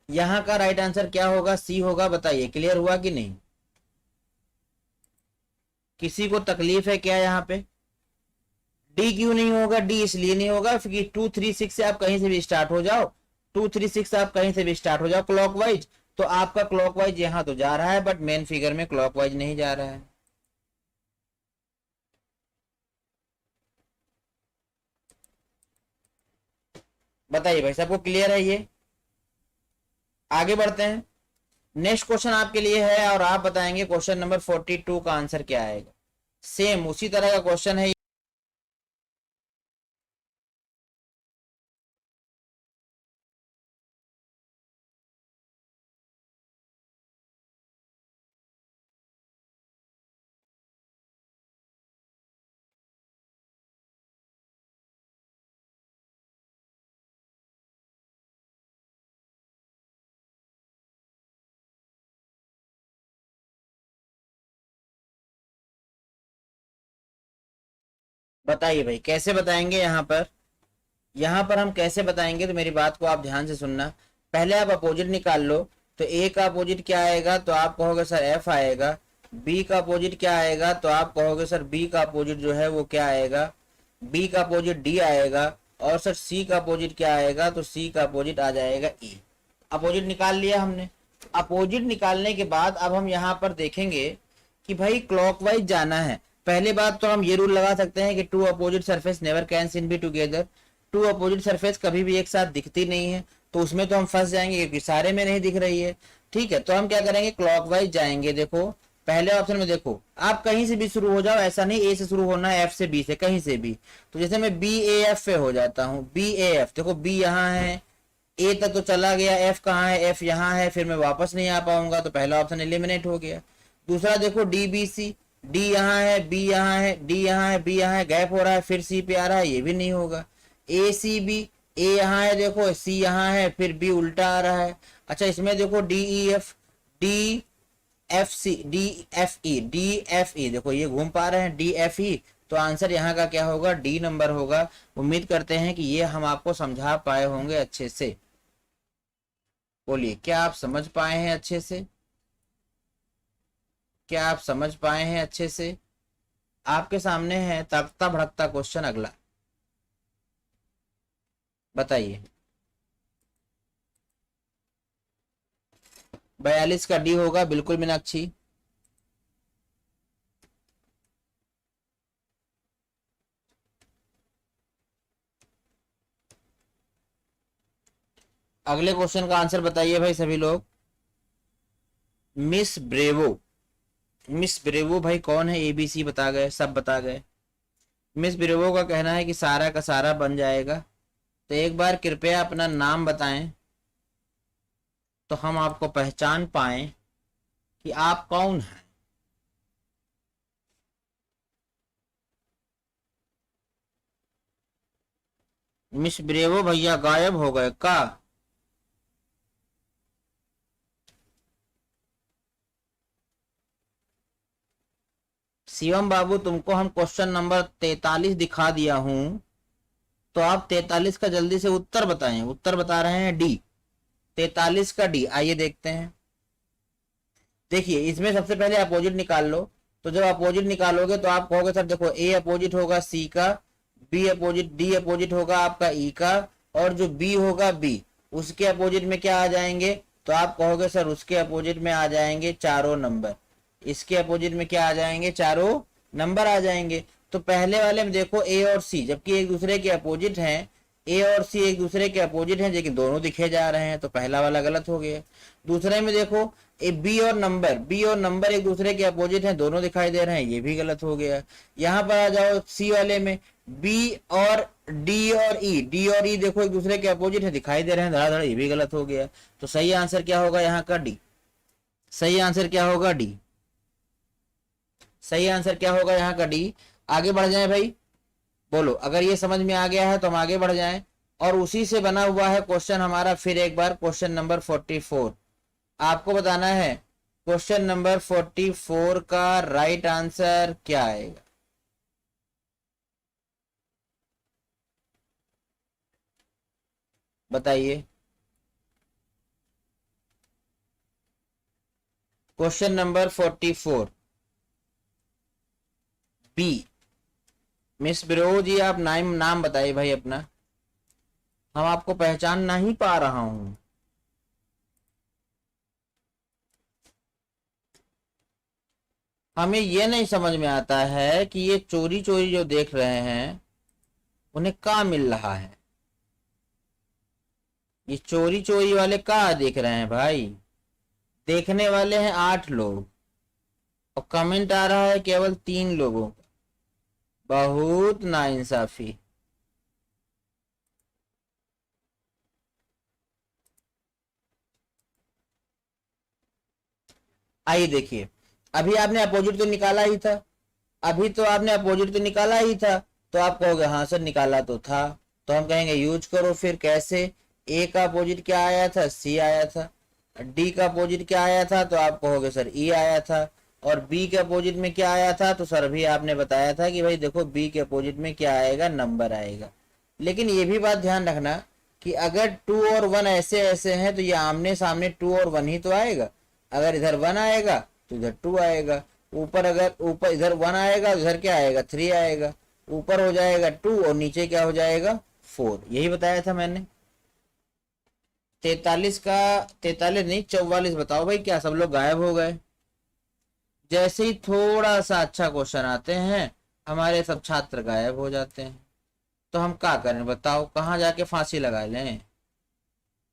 यहाँ का राइट आंसर क्या होगा, सी होगा। बताइए क्लियर हुआ कि नहीं, किसी को तकलीफ है क्या यहाँ पे। डी क्यों नहीं होगा, डी इसलिए नहीं होगा क्योंकि 2 3 6 से आप कहीं से भी स्टार्ट हो जाओ, 2 3 6 आप कहीं से भी स्टार्ट हो जाओ क्लॉकवाइज, तो आपका क्लॉकवाइज यहाँ तो जा रहा है, बट मेन फिगर में क्लॉकवाइज नहीं जा रहा है। बताइए भाई सबको क्लियर है ये। आगे बढ़ते हैं, नेक्स्ट क्वेश्चन आपके लिए है और आप बताएंगे क्वेश्चन नंबर 42 का आंसर क्या आएगा। सेम उसी तरह का क्वेश्चन है। बताइए भाई कैसे बताएंगे यहाँ पर, यहाँ पर हम कैसे बताएंगे, तो मेरी बात को आप ध्यान से सुनना। पहले आप अपोजिट निकाल लो, तो ए का अपोजिट क्या आएगा, तो आप कहोगे सर एफ आएगा। बी का अपोजिट क्या आएगा, तो आप कहोगे सर बी का अपोजिट जो है वो क्या आएगा, बी का अपोजिट डी आएगा। और सर सी का अपोजिट क्या आएगा, तो सी का अपोजिट आ जाएगा ई। अपोजिट निकाल लिया हमने। अपोजिट निकालने के बाद अब हम यहाँ पर देखेंगे कि भाई क्लॉकवाइज जाना है। पहले बात तो हम ये रूल लगा सकते हैं कि two opposite surface never can seen be together, two opposite surface कभी भी एक साथ दिखती नहीं है, तो उसमें तो हम फंस जाएंगे क्योंकि सारे में नहीं दिख रही है। ठीक है, तो हम क्या करेंगे, क्लॉकवाइज जाएंगे। देखो पहले ऑप्शन में देखो आप कहीं से भी शुरू हो जाओ, ऐसा नहीं ए से शुरू होना है, एफ से, बी से, कहीं से भी। तो जैसे मैं बी ए एफ पे हो जाता हूँ, बी ए एफ, देखो बी यहाँ है, ए तक तो चला गया, एफ कहाँ है, एफ यहाँ है, फिर मैं वापस नहीं आ पाऊंगा, तो पहला ऑप्शन एलिमिनेट हो गया। दूसरा देखो डी बी सी, डी यहाँ है, बी यहाँ है, डी यहाँ है, बी यहाँ है, गैप हो रहा है, फिर सी पे आ रहा है, ये भी नहीं होगा। ए सी बी, ए यहाँ है देखो, सी यहाँ है, फिर बी उल्टा आ रहा है। अच्छा इसमें देखो D E F, D F C, D F E, D F E, देखो ये घूम पा रहे हैं डी एफ ई, तो आंसर यहाँ का क्या होगा, डी नंबर होगा। उम्मीद करते हैं कि ये हम आपको समझा पाए होंगे अच्छे से। बोलिए क्या आप समझ पाए हैं अच्छे से, क्या आप समझ पाए हैं अच्छे से। आपके सामने है तड़कता भड़कता क्वेश्चन अगला, बताइए। 42 का डी होगा बिल्कुल मीनाक्षी। अगले क्वेश्चन का आंसर बताइए भाई सभी लोग। मिस ब्रेवो, मिस ब्रेवो भाई कौन है? एबीसी बता गए, सब बता गए। मिस ब्रेवो का कहना है कि सारा का सारा बन जाएगा। तो एक बार कृपया अपना नाम बताएं तो हम आपको पहचान पाएं कि आप कौन हैं। मिस ब्रेवो भैया गायब हो गए का? शिवम बाबू तुमको हम क्वेश्चन नंबर 43 दिखा दिया हूं, तो आप 43 का जल्दी से उत्तर बताएं। उत्तर बता रहे हैं डी, 43 का डी। आइए देखते हैं। देखिए इसमें सबसे पहले अपोजिट निकाल लो। तो जब अपोजिट निकालोगे तो आप कहोगे सर देखो ए अपोजिट होगा सी का, बी अपोजिट, डी अपोजिट होगा आपका ई का, और जो बी होगा बी, उसके अपोजिट में क्या आ जाएंगे? तो आप कहोगे सर उसके अपोजिट में आ जाएंगे चारों नंबर, इसके अपोजिट में क्या आ जाएंगे? चारों नंबर आ जाएंगे। तो पहले वाले में देखो ए और सी, जबकि एक दूसरे के अपोजिट हैं, ए और सी एक दूसरे के अपोजिट हैं, लेकिन दोनों दिखे जा रहे हैं, तो पहला वाला गलत हो गया। दूसरे में देखो ए बी और नंबर, बी और नंबर एक दूसरे के अपोजिट हैं, दोनों दिखाई दे रहे हैं, ये भी गलत हो गया। यहाँ पर आ जाओ सी वाले में, बी और डी और ई, डी और ई देखो एक दूसरे के अपोजिट है, दिखाई दे रहे हैं धड़ाधड़, ये भी गलत हो गया। तो सही आंसर क्या होगा यहाँ का? डी। सही आंसर क्या होगा? डी। सही आंसर क्या होगा यहाँ का? डी। आगे बढ़ जाए भाई, बोलो अगर ये समझ में आ गया है तो हम आगे बढ़ जाएं। और उसी से बना हुआ है क्वेश्चन हमारा फिर एक बार, क्वेश्चन नंबर 44। आपको बताना है क्वेश्चन नंबर 44 का राइट आंसर क्या आएगा। बताइए। Question number 44 B. मिस ब्रो जी आप नाम बताइए भाई अपना, हम आपको पहचान नहीं पा रहा हूं। हमें ये नहीं समझ में आता है कि ये चोरी चोरी जो देख रहे हैं उन्हें क्या मिल रहा है। ये चोरी चोरी वाले क्या देख रहे हैं भाई? देखने वाले हैं 8 लोग और कमेंट आ रहा है केवल 3 लोगों का। बहुत नाइंसाफी। आइए देखिए, अभी आपने अपोजिट तो निकाला ही था, अभी तो आपने अपोजिट तो निकाला ही था, तो आप कहोगे हाँ सर निकाला तो था। तो हम कहेंगे यूज करो। फिर कैसे? ए का अपोजिट क्या आया था? सी आया था। डी का अपोजिट क्या आया था? तो आप कहोगे सर ई आया था। और बी के अपोजिट में क्या आया था? तो सर अभी आपने बताया था कि भाई देखो बी के अपोजिट में क्या आएगा? नंबर आएगा। लेकिन ये भी बात ध्यान रखना कि अगर 2 और 1 ऐसे ऐसे हैं तो ये आमने सामने 2 और 1 ही तो आएगा। अगर इधर 1 आएगा तो इधर 2 आएगा। ऊपर अगर ऊपर इधर 1 आएगा तो इधर क्या आएगा? 3 आएगा। ऊपर हो जाएगा 2 और नीचे क्या हो जाएगा? 4। यही बताया था मैंने। 43 का 43 नहीं 44 बताओ भाई। क्या सब लोग गायब हो गए? जैसे ही थोड़ा सा अच्छा क्वेश्चन आते हैं हमारे सब छात्र गायब हो जाते हैं। तो हम क्या करें बताओ? कहाँ जाके फांसी लगा लें?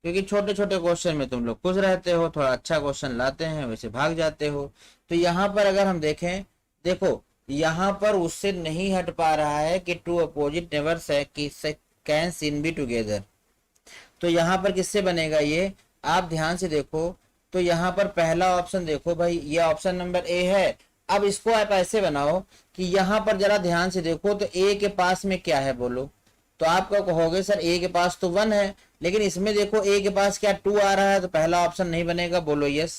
क्योंकि छोटे छोटे क्वेश्चन में तुम लोग खुश रहते हो, थोड़ा अच्छा क्वेश्चन लाते हैं वैसे भाग जाते हो। तो यहाँ पर अगर हम देखें, देखो यहाँ पर उससे नहीं हट पा रहा है कि two opposite never can seen be together. तो यहाँ पर किससे बनेगा ये? आप ध्यान से देखो तो यहाँ पर पहला ऑप्शन देखो भाई, ये ऑप्शन नंबर ए है। अब इसको आप ऐसे बनाओ कि यहाँ पर जरा ध्यान से देखो तो ए के पास में क्या है बोलो? तो आप क्या कहोगे? सर ए के पास तो 1 है, लेकिन इसमें देखो ए के पास क्या 2 आ रहा है, तो पहला ऑप्शन नहीं बनेगा। बोलो यस।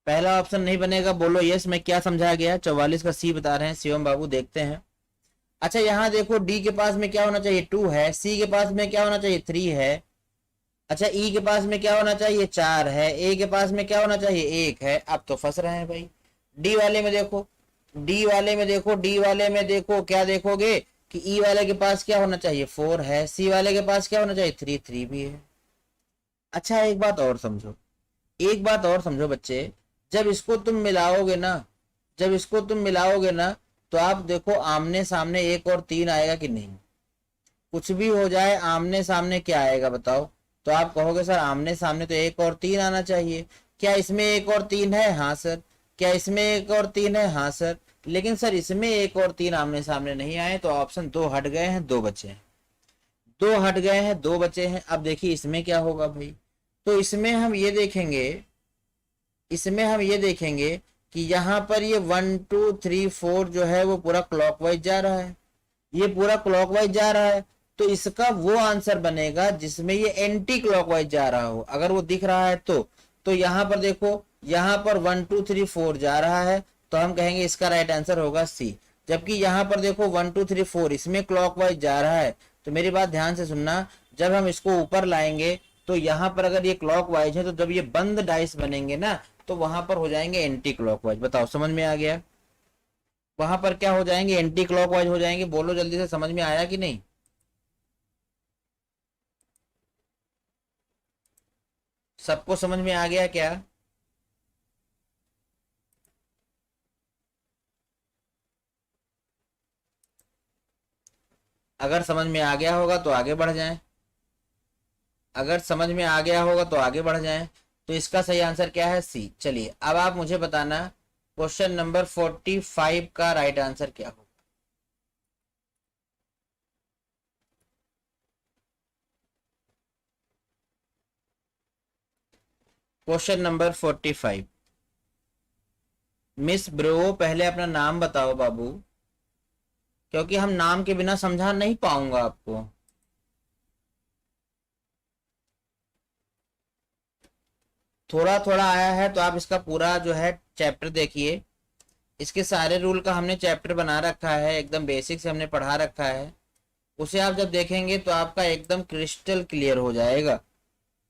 पहला ऑप्शन नहीं बनेगा। बोलो यस। मैं क्या समझा गया? 44 का सी बता रहे हैं शिवम बाबू, देखते हैं। अच्छा यहाँ देखो डी के पास में क्या होना चाहिए? 2 है। सी के पास में क्या होना चाहिए? 3 है। अच्छा ई के पास में क्या होना चाहिए? 4 है। ए के पास में क्या होना चाहिए? 1 है। अब तो फंस रहे हैं भाई। डी वाले में देखो, डी वाले में देखो, डी वाले में देखो क्या देखोगे कि ई वाले के पास क्या होना चाहिए? 4 है। सी वाले के पास क्या होना चाहिए? 3 भी है। अच्छा एक बात और समझो, एक बात और समझो बच्चे, जब इसको तुम मिलाओगे ना, जब इसको तुम मिलाओगे ना, तो आप देखो आमने सामने 1 और 3 आएगा कि नहीं? कुछ भी हो जाए आमने सामने क्या आएगा बताओ? तो आप कहोगे सर आमने सामने तो 1 और 3 आना चाहिए। क्या इसमें 1 और 3 है? हाँ सर। क्या इसमें 1 और 3 है? हाँ सर। लेकिन सर इसमें 1 और 3 आमने सामने नहीं आए, तो ऑप्शन 2 हट गए हैं, 2 बचे हैं। 2 हट गए हैं, 2 बचे हैं। अब देखिए इसमें क्या होगा भाई। तो इसमें हम ये देखेंगे, इसमें हम ये देखेंगे कि यहाँ पर ये 1 2 3 4 जो है वो पूरा क्लॉकवाइज जा रहा है, ये पूरा क्लॉकवाइज जा रहा है। तो इसका वो आंसर बनेगा जिसमें ये एंटी क्लॉकवाइज जा रहा हो, अगर वो दिख रहा है तो यहाँ पर देखो, यहाँ पर 1 2 3 4 जा रहा है, तो हम कहेंगे इसका राइट आंसर होगा सी। जबकि यहाँ पर देखो 1 2 3 4 इसमें क्लॉकवाइज जा रहा है, तो मेरी बात ध्यान से सुनना, जब हम इसको ऊपर लाएंगे तो यहाँ पर अगर ये क्लॉकवाइज है, तो जब ये बंद डाइस बनेंगे ना, तो वहां पर हो जाएंगे एंटी क्लॉकवाइज। बताओ समझ में आ गया? वहां पर क्या हो जाएंगे? एंटी क्लॉकवाइज हो जाएंगे। बोलो जल्दी से, समझ में आया कि नहीं? सबको समझ में आ गया क्या? अगर समझ में आ गया होगा तो आगे बढ़ जाएं, अगर समझ में आ गया होगा तो आगे बढ़ जाएं। तो इसका सही आंसर क्या है? सी। चलिए अब आप मुझे बताना क्वेश्चन नंबर 45 का राइट आंसर क्या होगा। Question number 45। मिस ब्रो पहले अपना नाम बताओ बाबू, क्योंकि हम नाम के बिना समझा नहीं पाऊंगा आपको। थोड़ा थोड़ा आया है तो आप इसका पूरा जो है चैप्टर देखिए। इसके सारे रूल का हमने चैप्टर बना रखा है, एकदम बेसिक से हमने पढ़ा रखा है। उसे आप जब देखेंगे तो आपका एकदम क्रिस्टल क्लियर हो जाएगा,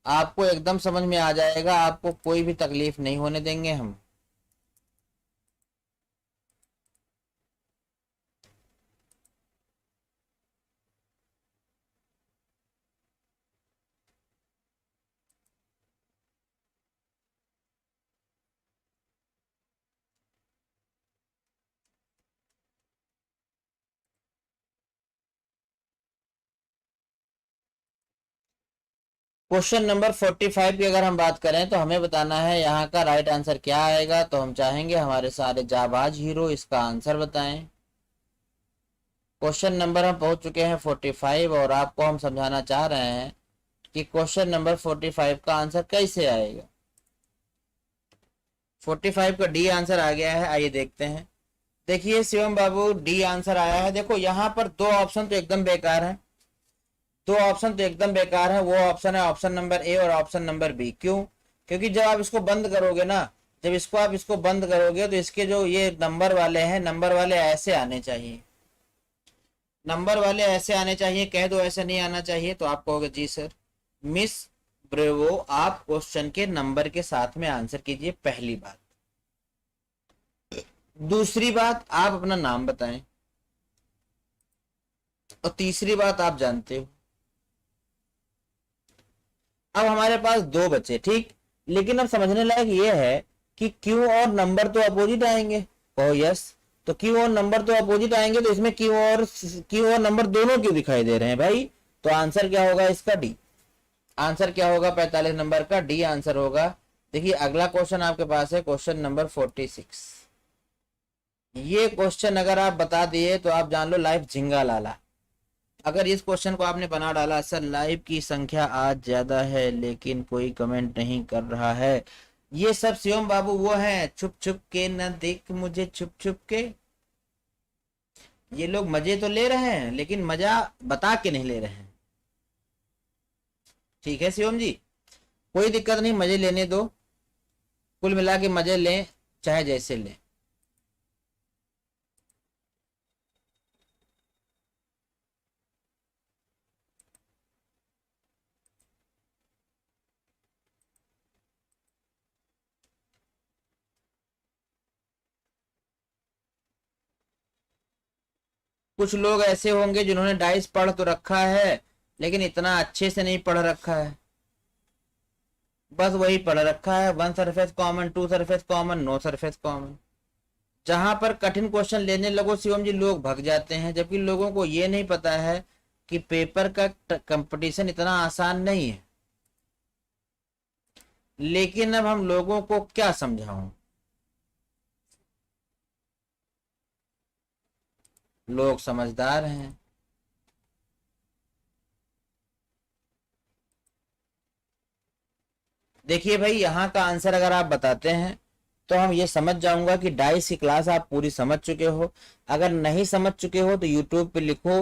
आपको एकदम समझ में आ जाएगा, आपको कोई भी तकलीफ नहीं होने देंगे हम। क्वेश्चन नंबर 45 की अगर हम बात करें तो हमें बताना है यहाँ का राइट आंसर क्या आएगा। तो हम चाहेंगे हमारे सारे जाबाज हीरो इसका आंसर बताएं। क्वेश्चन नंबर हम पहुंच चुके हैं 45 और आपको हम समझाना चाह रहे हैं कि क्वेश्चन नंबर 45 का आंसर कैसे आएगा। 45 का डी आंसर आ गया है, आइए देखते हैं। देखिए शिवम बाबू डी आंसर आया है। देखो यहाँ पर दो ऑप्शन तो एकदम बेकार है, दो ऑप्शन तो एकदम बेकार है। वो ऑप्शन है ऑप्शन नंबर ए और ऑप्शन नंबर बी। क्यों? क्योंकि जब आप इसको बंद करोगे ना, जब इसको बंद करोगे तो इसके जो ये नंबर वाले हैं, नंबर वाले ऐसे आने चाहिए, नंबर वाले ऐसे आने चाहिए। कह दो ऐसे नहीं आना चाहिए, तो आप कहोगे जी सर। मिस ब्रेवो आप क्वेश्चन के नंबर के साथ में आंसर कीजिए, पहली बात। दूसरी बात आप अपना नाम बताएं, और तीसरी बात आप जानते हो। अब हमारे पास दो बचे, ठीक। लेकिन अब समझने लायक ये है कि क्यू और नंबर तो अपोजिट आएंगे। ओ यस, तो क्यू और नंबर तो अपोजिट आएंगे, तो इसमें क्यू और नंबर दोनों क्यों दिखाई दे रहे हैं भाई? तो आंसर क्या होगा इसका? डी। आंसर क्या होगा 45 नंबर का? डी आंसर होगा। देखिए अगला क्वेश्चन आपके पास है क्वेश्चन नंबर 46। ये क्वेश्चन अगर आप बता दिए तो आप जान लो लाइफ झिंगा लाला। अगर इस क्वेश्चन को आपने बना डाला, सर लाइव की संख्या आज ज्यादा है लेकिन कोई कमेंट नहीं कर रहा है, ये सब शिवम बाबू वो हैं छुप छुप के न देख मुझे छुप छुप के। ये लोग मजे तो ले रहे हैं लेकिन मजा बता के नहीं ले रहे हैं। ठीक है शिवम जी, कोई दिक्कत नहीं, मजे लेने दो, कुल मिला के मजे लें चाहे जैसे लें। कुछ लोग ऐसे होंगे जिन्होंने डाइस पढ़ तो रखा है लेकिन इतना अच्छे से नहीं पढ़ रखा है, बस वही पढ़ रखा है, 1 surface common, 2 surface common, no surface common. जहां पर कठिन क्वेश्चन लेने लगो शिवम जी लोग भग जाते हैं, जबकि लोगों को ये नहीं पता है कि पेपर का कंपटीशन इतना आसान नहीं है। लेकिन अब हम लोगों को क्या समझाऊं, लोग समझदार हैं। देखिए भाई, यहाँ का आंसर अगर आप बताते हैं तो हम ये समझ जाऊंगा कि डाइस की क्लास आप पूरी समझ चुके हो। अगर नहीं समझ चुके हो तो यूट्यूब पे लिखो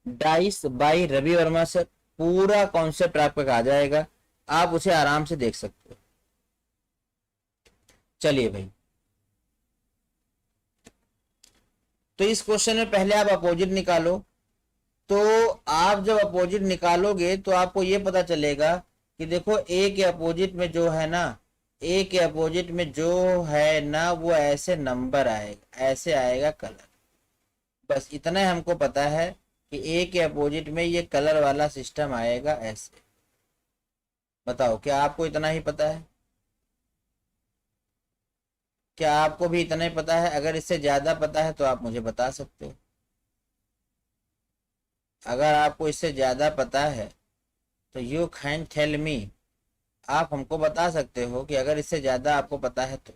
डाइस बाय रवि वर्मा से, पूरा कॉन्सेप्ट आपका आ जाएगा, आप उसे आराम से देख सकते हो। चलिए भाई, तो इस क्वेश्चन में पहले आप अपोजिट निकालो। तो आप जब अपोजिट निकालोगे तो आपको ये पता चलेगा कि देखो ए के अपोजिट में जो है ना, ए के अपोजिट में जो है ना वो ऐसे नंबर आएगा, ऐसे आएगा कलर। बस इतना ही हमको पता है कि ए के अपोजिट में ये कलर वाला सिस्टम आएगा ऐसे। बताओ, क्या आपको इतना ही पता है? क्या आपको भी इतना ही पता है? अगर इससे ज्यादा पता है तो आप मुझे बता सकते हो। अगर आपको इससे ज्यादा पता है तो यू कैन टेल मी, आप हमको बता सकते हो कि अगर इससे ज्यादा आपको पता है तो।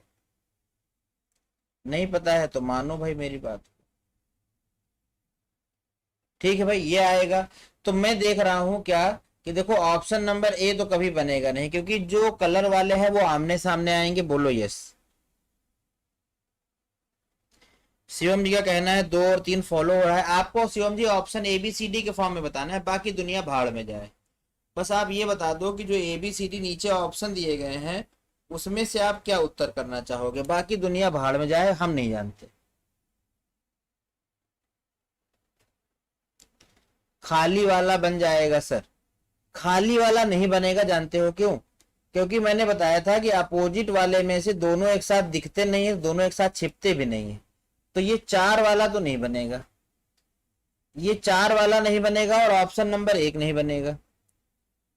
नहीं पता है तो मानो भाई मेरी बात। ठीक है भाई, ये आएगा। तो मैं देख रहा हूं क्या कि देखो ऑप्शन नंबर ए तो कभी बनेगा नहीं, क्योंकि जो कलर वाले हैं वो आमने सामने आएंगे। बोलो यस। शिवम जी का कहना है 2 और 3 फॉलो हो रहा है। आपको Shivam ji option A B C D के फॉर्म में बताना है, बाकी दुनिया भाड़ में जाए। बस आप ये बता दो कि जो ए बी सी डी नीचे ऑप्शन दिए गए हैं उसमें से आप क्या उत्तर करना चाहोगे, बाकी दुनिया भाड़ में जाए, हम नहीं जानते। खाली वाला बन जाएगा सर। खाली वाला नहीं बनेगा, जानते हो क्यों? क्योंकि मैंने बताया था कि अपोजिट वाले में से दोनों एक साथ दिखते नहीं है, दोनों एक साथ छिपते भी नहीं है। तो ये 4 वाला तो नहीं बनेगा, ये 4 वाला नहीं बनेगा और ऑप्शन नंबर 1 नहीं बनेगा।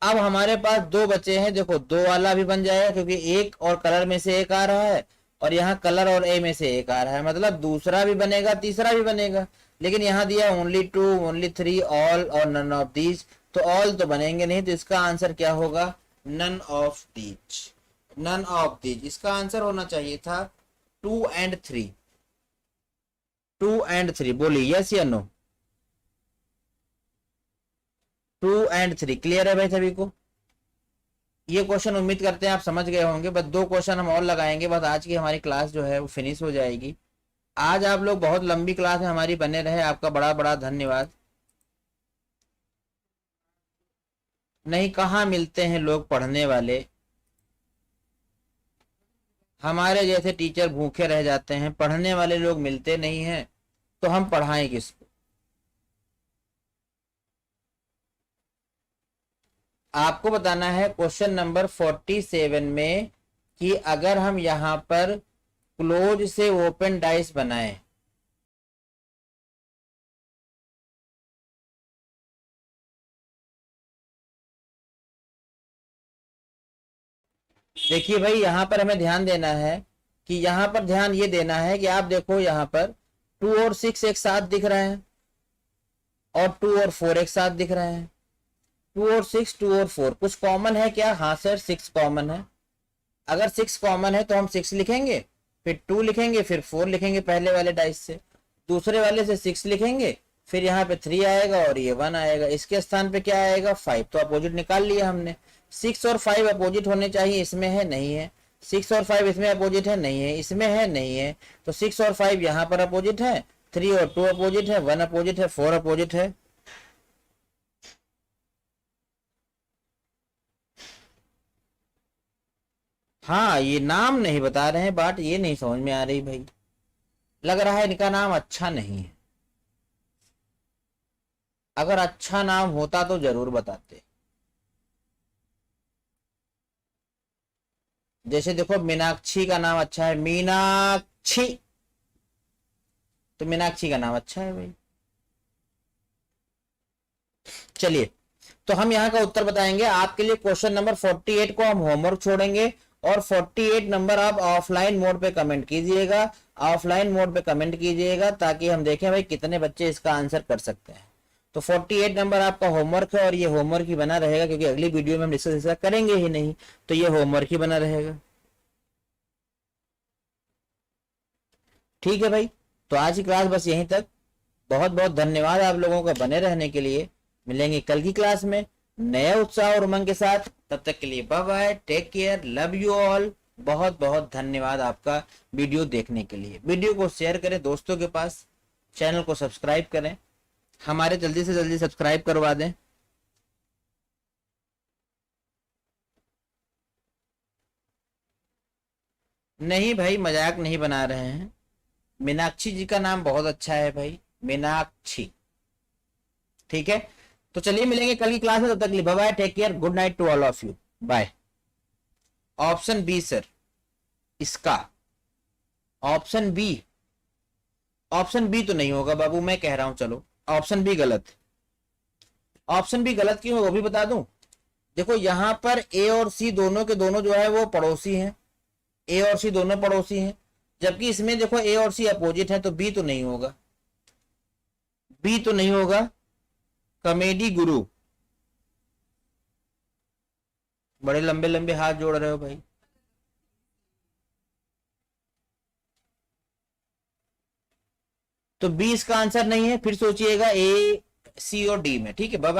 अब हमारे पास 2 बचे हैं। देखो 2 वाला भी बन जाएगा क्योंकि एक और कलर में से एक आ रहा है, और यहाँ कलर और ए में से एक आ रहा है, मतलब दूसरा भी बनेगा, तीसरा भी बनेगा। लेकिन यहाँ दिया ओनली 2, ओनली 3, ऑल और नन ऑफ दीज। तो ऑल तो बनेंगे नहीं, तो इसका आंसर क्या होगा? None of these. None of these इसका आंसर होना चाहिए था। 2 और 3, 2 और 3 बोलिए यस या नो। 2 और 3 क्लियर है भाई सभी को? ये क्वेश्चन उम्मीद करते हैं आप समझ गए होंगे। बस 2 क्वेश्चन हम और लगाएंगे, बस आज की हमारी क्लास जो है वो फिनिश हो जाएगी। आज आप लोग बहुत लंबी क्लास में हमारी बने रहे, आपका बड़ा बड़ा धन्यवाद। नहीं, कहाँ मिलते हैं लोग पढ़ने वाले, हमारे जैसे टीचर भूखे रह जाते हैं, पढ़ने वाले लोग मिलते नहीं हैं, तो हम पढ़ाएं किसको? आपको बताना है क्वेश्चन नंबर 47 में कि अगर हम यहां पर क्लोज से ओपन डाइस बनाएं, देखिए भाई यहां पर हमें ध्यान देना है कि यहां पर ध्यान ये देना है कि आप देखो यहां पर 2 और 6 एक साथ दिख रहे हैं और 2 और 4 एक साथ दिख रहे हैं। 2 और 6, 2 और 4 कुछ कॉमन है क्या? हाँ सर 6 कॉमन है। अगर 6 कॉमन है तो हम 6 लिखेंगे, फिर 2 लिखेंगे, फिर 4 लिखेंगे पहले वाले डाइस से, दूसरे वाले से 6 लिखेंगे, फिर यहाँ पे 3 आएगा और ये 1 आएगा। इसके स्थान पे क्या आएगा? 5। तो अपोजिट निकाल लिया हमने। 6 और 5 अपोजिट होने चाहिए, इसमें है नहीं है। 6 और 5 इसमें अपोजिट है नहीं है, इसमें है नहीं है। तो 6 और 5 यहाँ पर अपोजिट है, 3 और 2 अपोजिट है, 1 अपोजिट है, 4 अपोजिट है। हाँ, ये नाम नहीं बता रहे हैं, बात ये नहीं समझ में आ रही भाई। लग रहा है इनका नाम अच्छा नहीं है। अगर अच्छा नाम होता तो जरूर बताते। जैसे देखो मीनाक्षी का नाम अच्छा है, मीनाक्षी, तो मीनाक्षी का नाम अच्छा है भाई। चलिए, तो हम यहाँ का उत्तर बताएंगे आपके लिए। क्वेश्चन नंबर 48 को हम होमवर्क छोड़ेंगे और 48 नंबर आप ऑफलाइन मोड पे कमेंट कीजिएगा, ऑफलाइन मोड पे कमेंट कीजिएगा ताकि हम देखें भाई कितने बच्चे इसका आंसर कर सकते हैं। तो 48 नंबर आपका होमवर्क है और ये होमवर्क ही बना रहेगा, क्योंकि अगली वीडियो में हम डिस्कस करेंगे ही नहीं, तो ये होमवर्क ही बना रहेगा। ठीक है भाई, तो आज की क्लास बस यहीं तक। बहुत बहुत धन्यवाद आप लोगों का बने रहने के लिए। मिलेंगे कल की क्लास में नए उत्साह और उमंग के साथ। तब तक के लिए bye bye, take care, love you all. बहुत बहुत धन्यवाद आपका वीडियो देखने के लिए। वीडियो को शेयर करें दोस्तों के पास, चैनल को सब्सक्राइब करें, हमारे जल्दी से जल्दी सब्सक्राइब करवा दें। नहीं भाई, मजाक नहीं बना रहे हैं। मीनाक्षी जी का नाम बहुत अच्छा है भाई, मीनाक्षी। ठीक है, तो चलिए मिलेंगे कल की क्लास में। तब तक के लिए bye bye, take care, good night to all of you, bye. Option B sir, इसका ऑप्शन बी, ऑप्शन बी तो नहीं होगा बाबू, मैं कह रहा हूं। चलो ऑप्शन बी गलत। ऑप्शन बी गलत क्यों है वो भी बता दूं। देखो यहां पर ए और सी दोनों के दोनों जो है वो पड़ोसी हैं, ए और सी दोनों पड़ोसी हैं, जबकि इसमें देखो ए और सी अपोजिट है, तो बी तो नहीं होगा, बी तो नहीं होगा। कॉमेडी गुरु, बड़े लंबे लंबे हाथ जोड़ रहे हो भाई। तो बी इसका आंसर नहीं है, फिर सोचिएगा ए, सी और डी में। ठीक है, बाय बाय।